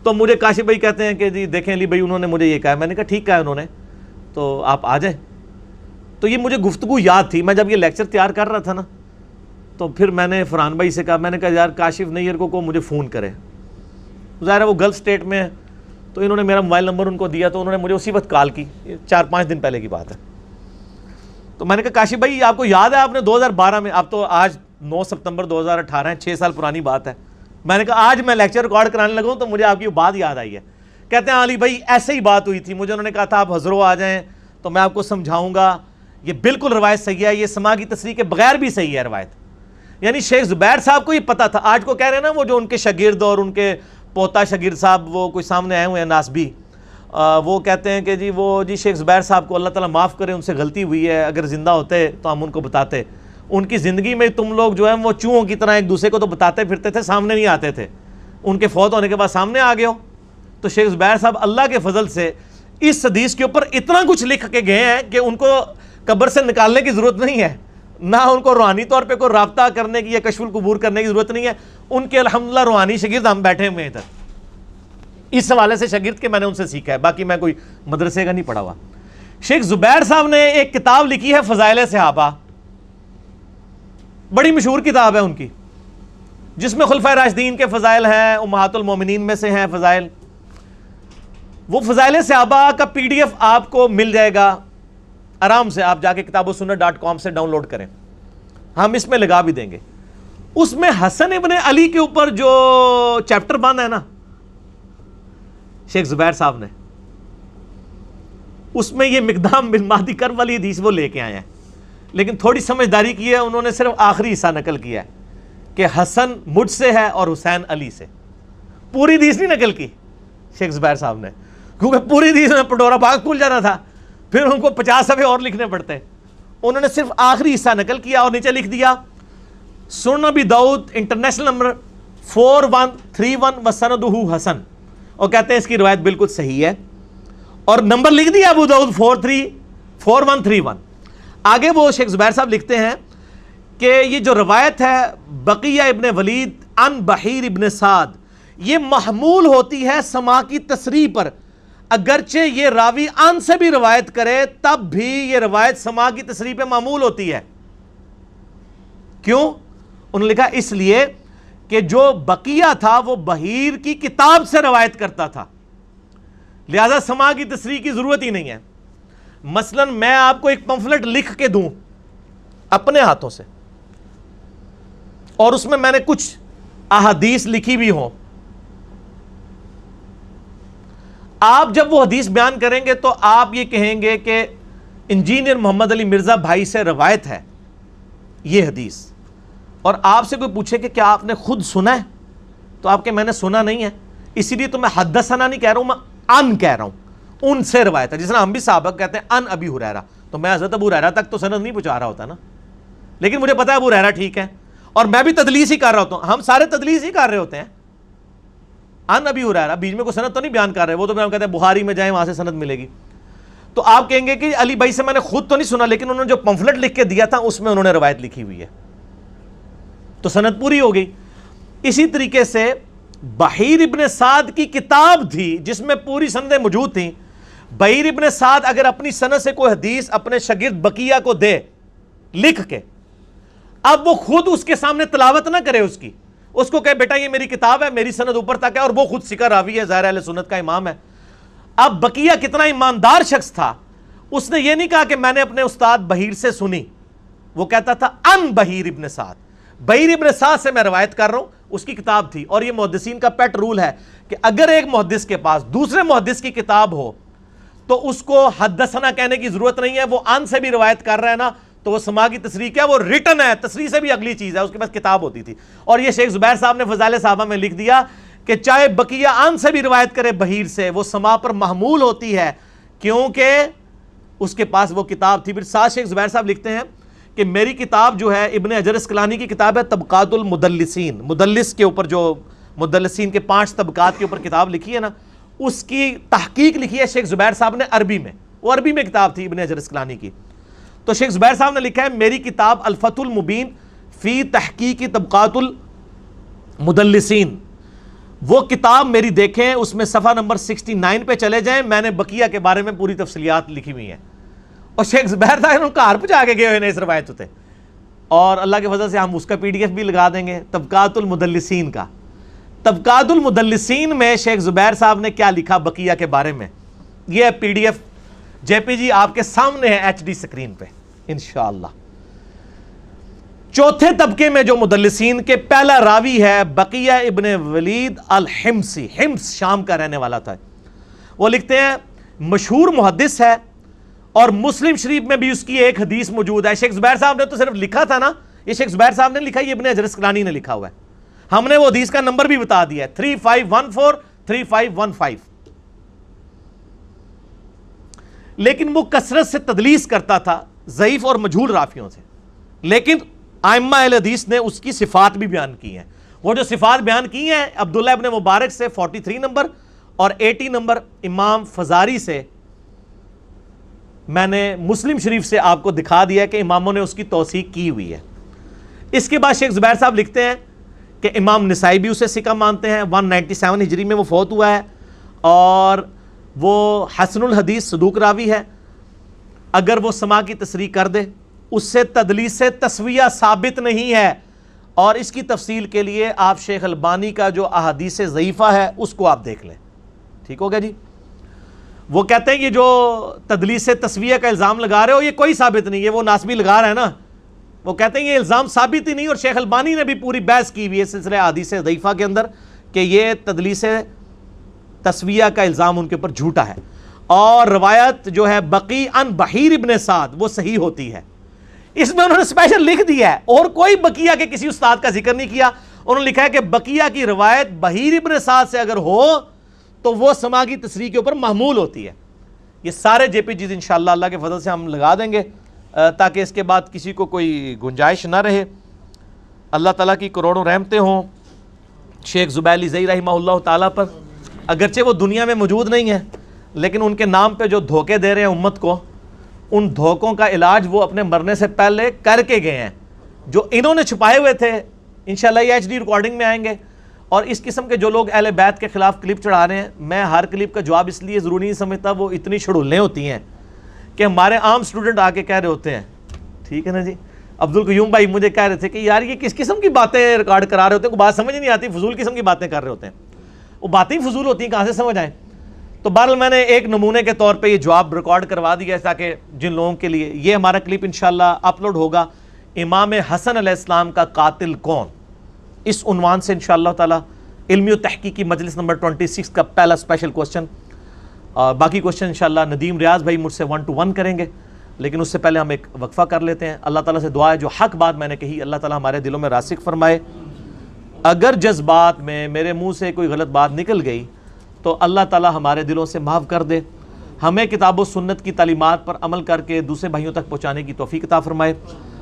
تو مجھے کاشف بھائی کہتے ہیں کہ جی دیکھیں علی بھائی انہوں نے مجھے یہ کہا. میں نے کہا ٹھیک کہا انہوں نے, تو آپ آ جائیں. تو یہ مجھے گفتگو یاد تھی, میں جب یہ لیکچر تیار کر رہا تھا نا, تو پھر میں نے فرحان بھائی سے کہا, میں نے کہا یار کاشف نیئر کو مجھے فون کرے. ظاہر ہے وہ گلف اسٹیٹ میں ہے, تو انہوں نے میرا موبائل نمبر ان کو دیا, تو انہوں نے مجھے اسی وقت کال کی, 4-5 دن پہلے کی بات ہے. تو میں نے کہا کاشف بھائی آپ کو یاد ہے آپ نے 2012 میں, اب تو آج 9 ستمبر 2018 ہے, 6 سال پرانی بات ہے. میں نے کہا آج میں لیکچر ریکارڈ کرانے لگا ہوں تو مجھے آپ کی بات یاد آئی ہے. کہتے ہیں علی بھائی ایسے ہی بات ہوئی تھی, مجھے انہوں نے کہا تھا آپ حضرو آ جائیں تو میں آپ کو سمجھاؤں گا, یہ بالکل روایت صحیح ہے, یہ سماع کی تصریح کے بغیر بھی صحیح ہے روایت. یعنی شیخ زبیر صاحب کو یہ پتا تھا. آج کو کہہ رہے ہیں نا وہ جو ان کے شاگرد اور ان کے پوتا شاگرد صاحب وہ کوئی سامنے آئے ہوئے ہیں ناسبی, وہ کہتے ہیں کہ جی وہ جی شیخ زبیر صاحب کو اللہ تعالیٰ معاف کرے, ان سے غلطی ہوئی ہے, اگر زندہ ہوتے تو ہم ان کو بتاتے. ان کی زندگی میں تم لوگ جو ہیں وہ چوہوں کی طرح ایک دوسرے کو تو بتاتے پھرتے تھے, سامنے نہیں آتے تھے. ان کے فوت ہونے کے بعد سامنے آ گئے ہو. تو شیخ زبیر صاحب اللہ کے فضل سے اس حدیث کے اوپر اتنا کچھ لکھ کے گئے ہیں کہ ان کو قبر سے نکالنے کی ضرورت نہیں ہے, نہ ان کو روحانی طور پہ کوئی رابطہ کرنے کی یا کشف القبور کرنے کی ضرورت نہیں ہے. ان کے الحمدللہ روحانی شاگرد ہم بیٹھے ہوئے ہیں ادھر. اس حوالے سے شاگرد کے میں نے ان سے سیکھا ہے, باقی میں کوئی مدرسے کا نہیں پڑھا ہوا. شیخ زبیر صاحب نے ایک کتاب لکھی ہے فضائل صحابہ, بڑی مشہور کتاب ہے ان کی, جس میں خلفائے راشدین کے فضائل ہیں, امہات المومنین میں سے ہیں فضائل. وہ فضائل صحابہ کا PDF آپ کو مل جائے گا آرام سے, آپ جا کے kitabussunnah.com سے ڈاؤن لوڈ کریں, ہم اس میں لگا بھی دیں گے. اس میں حسن ابن علی کے اوپر جو چیپٹر باندھا ہے نا شیخ زبیر صاحب نے, اس میں یہ مقدام بن مہدی کرب والی حدیث وہ لے کے آئے ہیں. لیکن تھوڑی سمجھداری کی ہے انہوں نے, صرف آخری حصہ نقل کیا ہے کہ حسن مجھ سے ہے اور حسین علی سے. پوری حدیث نہیں نقل کی شیخ زبیر صاحب نے, کیونکہ پوری حدیث میں پٹورا باغ کھل جانا تھا. پھر ان کو 50 صفحے اور لکھنے پڑتے ہیں. انہوں نے صرف آخری حصہ نقل کیا اور نیچے لکھ دیا سنن ابی داؤد انٹرنیشنل نمبر 4131 وسندہ حسن, اور کہتے ہیں اس کی روایت بالکل صحیح ہے, اور نمبر لکھ دیا ابو داؤد 4131. آگے وہ شیخ زبیر صاحب لکھتے ہیں کہ یہ جو روایت ہے بقیہ ابن ولید عن بحیر ابن سعد, یہ محمول ہوتی ہے سماع کی تصریح پر, اگرچہ یہ راوی ان سے بھی روایت کرے تب بھی یہ روایت سماع کی تصریح پہ معمول ہوتی ہے. کیوں؟ انہوں نے لکھا اس لیے کہ جو بقیہ تھا وہ بحیر کی کتاب سے روایت کرتا تھا, لہذا سماع کی تصریح کی ضرورت ہی نہیں ہے. مثلا میں آپ کو ایک پمفلٹ لکھ کے دوں اپنے ہاتھوں سے, اور اس میں نے کچھ احادیث لکھی بھی ہوں, آپ جب وہ حدیث بیان کریں گے تو آپ یہ کہیں گے کہ انجینئر محمد علی مرزا بھائی سے روایت ہے یہ حدیث, اور آپ سے کوئی پوچھے کہ کیا آپ نے خود سنا ہے, تو آپ کہ میں نے سنا نہیں ہے, اسی لیے تو میں حدثنا نہیں کہہ رہا ہوں, میں ان کہہ رہا ہوں, ان سے روایت ہے. جس طرح ہم بھی صحابہ کہتے ہیں ان ابی ہریرہ, تو میں حضرت ابو ہریرہ تک تو سند نہیں پہنچا رہا ہوتا نا, لیکن مجھے پتا ہے ابو ہریرہ ٹھیک ہے, اور میں بھی تدلیس ہی کر رہا ہوتا ہوں, ہم سارے تدلیس ہی کر رہے ہوتے ہیں. ان ابی ہریرہ بیچ میں کوئی سند تو نہیں بیان کر رہے, وہ تو میں کہتے ہیں بخاری میں جائیں وہاں سے سند ملے گی. تو آپ کہیں گے کہ علی بھائی سے میں نے خود تو نہیں سنا, لیکن انہوں نے جو پمفلٹ لکھ کے دیا تھا اس میں انہوں نے روایت لکھی ہوئی ہے, تو سند پوری ہو گئی. اسی طریقے سے بحیر ابن سعد کی کتاب تھی جس میں پوری سندیں موجود تھیں. بحیر ابن سعد اگر اپنی سند سے کوئی حدیث اپنے شاگرد بقیہ کو دے لکھ کے, اب وہ خود اس کے سامنے تلاوت نہ کرے اس کو کہے بیٹا یہ میری کتاب ہے, میری سند اوپر تک ہے, اور وہ خود ثقہ راوی ہے, ظاہر اہل سنت کا امام ہے. اب بقیہ کتنا ایماندار شخص تھا, اس نے یہ نہیں کہا کہ میں نے اپنے استاد بحیر سے سنی, وہ کہتا تھا ان بحیر ابن سعد, بحیر ابن سعد سے میں روایت کر رہا ہوں, اس کی کتاب تھی. اور یہ محدثین کا پیٹ رول ہے کہ اگر ایک محدث کے پاس دوسرے محدث کی کتاب ہو تو اس کو حدثنا کہنے کی ضرورت نہیں ہے, وہ ان سے بھی روایت کر رہا ہے نا, تو وہ سماع کی تصریح کیا, وہ ریٹن ہے, تصریح سے بھی اگلی چیز ہے, اس کے پاس کتاب ہوتی تھی. اور یہ شیخ زبیر صاحب نے فضائل صحابہ میں لکھ دیا کہ چاہے بقیہ ان سے بھی روایت کرے بحیر سے, وہ سماع پر محمول ہوتی ہے کیونکہ اس کے پاس وہ کتاب تھی. پھر ساتھ شیخ زبیر صاحب لکھتے ہیں کہ میری کتاب جو ہے ابن حجر اسقلانی کی کتاب ہے طبقات المدلسین, مدلس کے اوپر جو مدلسین کے 5 طبقات کے اوپر کتاب لکھی ہے نا, اس کی تحقیق لکھی ہے شیخ زبیر صاحب نے عربی میں, وہ عربی میں کتاب تھی ابن حجر اسقلانی کی. تو شیخ زبیر صاحب نے لکھا ہے میری کتاب الفتح المبین فی تحقیق طبقات المدلسین, وہ کتاب میری دیکھیں, اس میں صفحہ نمبر 69 پہ چلے جائیں, میں نے بقیہ کے بارے میں پوری تفصیلات لکھی ہوئی ہیں. اور شیخ زبیر صاحب نے کہار پہ جا کے گئے ہوئے اس روایت ہوتے, اور اللہ کے فضل سے ہم اس کا PDF بھی لگا دیں گے طبقات المدلسین کا. طبقات المدلسین میں شیخ زبیر صاحب نے کیا لکھا بقیہ کے بارے میں, یہ PDF JPG آپ کے سامنے ہے HD سکرین پہ انشاءاللہ. چوتھے طبقے میں جو مدلسین کے پہلا راوی ہے بقیہ ابن ولید الحمصی, حمص شام کا رہنے والا تھا. وہ لکھتے ہیں مشہور محدث ہے, اور مسلم شریف میں بھی اس کی ایک حدیث موجود ہے. شیخ زبیر صاحب نے تو صرف لکھا تھا نا, یہ شیخ زبیر صاحب نے لکھا, یہ ابن حجر اسقلانی نے لکھا ہوا ہے. ہم نے وہ حدیث کا نمبر بھی بتا دیا ہے 3514 3515. لیکن وہ کثرت سے تدلیس کرتا تھا ضعیف اور مجہول راویوں سے, لیکن ائمہ اہل حدیث نے اس کی صفات بھی بیان کی ہیں. وہ جو صفات بیان کی ہیں عبداللہ ابن مبارک سے 43 نمبر اور 80 نمبر امام فزاری سے, میں نے مسلم شریف سے آپ کو دکھا دیا کہ اماموں نے اس کی توثیق کی ہوئی ہے. اس کے بعد شیخ زبیر صاحب لکھتے ہیں کہ امام نسائی بھی اسے ثقہ مانتے ہیں, 197 ہجری میں وہ فوت ہوا ہے, اور وہ حسن الحدیث صدوق راوی ہے. اگر وہ سماع کی تصریح کر دے اس سے تدلیس سے تسویہ ثابت نہیں ہے, اور اس کی تفصیل کے لیے آپ شیخ البانی کا جو احادیث ضعیفہ ہے اس کو آپ دیکھ لیں. ٹھیک ہو گیا جی. وہ کہتے ہیں یہ جو تدلیس سے تسویہ کا الزام لگا رہے ہو یہ کوئی ثابت نہیں ہے, وہ ناسبی لگا رہا ہے نا. وہ کہتے ہیں یہ الزام ثابت ہی نہیں, اور شیخ البانی نے بھی پوری بحث کی ہوئی ہے سلسلہ احادیث ضعیفہ کے اندر کہ یہ تدلیس تسویہ کا الزام ان کے اوپر جھوٹا ہے, اور روایت جو ہے بقی عن بحیر ابن سعد وہ صحیح ہوتی ہے. اس میں انہوں نے اسپیشل لکھ دیا ہے, اور کوئی بقیہ کے کسی استاد کا ذکر نہیں کیا. انہوں نے لکھا ہے کہ بقیہ کی روایت بحیر ابن سعد سے اگر ہو تو وہ سماع کی تصریح کے اوپر محمول ہوتی ہے. یہ سارے جے پی جیز انشاءاللہ اللہ کے فضل سے ہم لگا دیں گے تاکہ اس کے بعد کسی کو کوئی گنجائش نہ رہے. اللہ تعالیٰ کی کروڑوں رحمتیں ہوں شیخ زبیر علی زئی رحمہ اللہ تعالیٰ پر. اگرچہ وہ دنیا میں موجود نہیں ہیں لیکن ان کے نام پہ جو دھوکے دے رہے ہیں امت کو, ان دھوکوں کا علاج وہ اپنے مرنے سے پہلے کر کے گئے ہیں. جو انہوں نے چھپائے ہوئے تھے انشاءاللہ یہ ایچ ڈی ریکارڈنگ میں آئیں گے. اور اس قسم کے جو لوگ اہل بیت کے خلاف کلپ چڑھا رہے ہیں, میں ہر کلپ کا جواب اس لیے ضروری نہیں سمجھتا, وہ اتنی چھڑولیں ہوتی ہیں کہ ہمارے عام سٹوڈنٹ آ کے کہہ رہے ہوتے ہیں, ٹھیک ہے نا جی, عبد القیوم بھائی مجھے کہہ رہے تھے کہ یار یہ کس قسم کی باتیں ریکارڈ کرا رہے ہوتے ہیں, کوئی بات سمجھ نہیں آتی, فضول قسم کی باتیں کر رہے ہوتے ہیں. وہ باتیں ہی فضول ہوتی ہیں, کہاں سے سمجھ آئیں. تو بہرحال میں نے ایک نمونے کے طور پہ یہ جواب ریکارڈ کروا دیا ہے تاکہ جن لوگوں کے لیے یہ ہمارا کلپ انشاءاللہ اپلوڈ ہوگا, امام حسن علیہ السلام کا قاتل کون, اس عنوان سے انشاءاللہ تعالی علمی و تحقیقی مجلس نمبر 26 کا پہلا اسپیشل کوسچن. اور باقی کوسچن انشاءاللہ ندیم ریاض بھائی مجھ سے 1 to 1 کریں گے, لیکن اس سے پہلے ہم ایک وقفہ کر لیتے ہیں. اللہ تعالیٰ سے دعا ہے جو حق بات میں نے کہی اللہ تعالیٰ ہمارے دلوں میں راسخ فرمائے. اگر جذبات میں میرے منہ سے کوئی غلط بات نکل گئی تو اللہ تعالیٰ ہمارے دلوں سے معاف کر دے, ہمیں کتاب و سنت کی تعلیمات پر عمل کر کے دوسرے بھائیوں تک پہنچانے کی توفیق عطا فرمائے.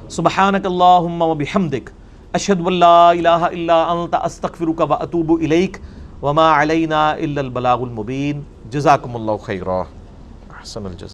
سبحانک اللہم و بحمدک اشہد ان لا الہ الا انت استغفرک و اتوب الیک وما علینا الا البلاغ المبین. جزاکم اللہ خیرا, احسن الجزاء.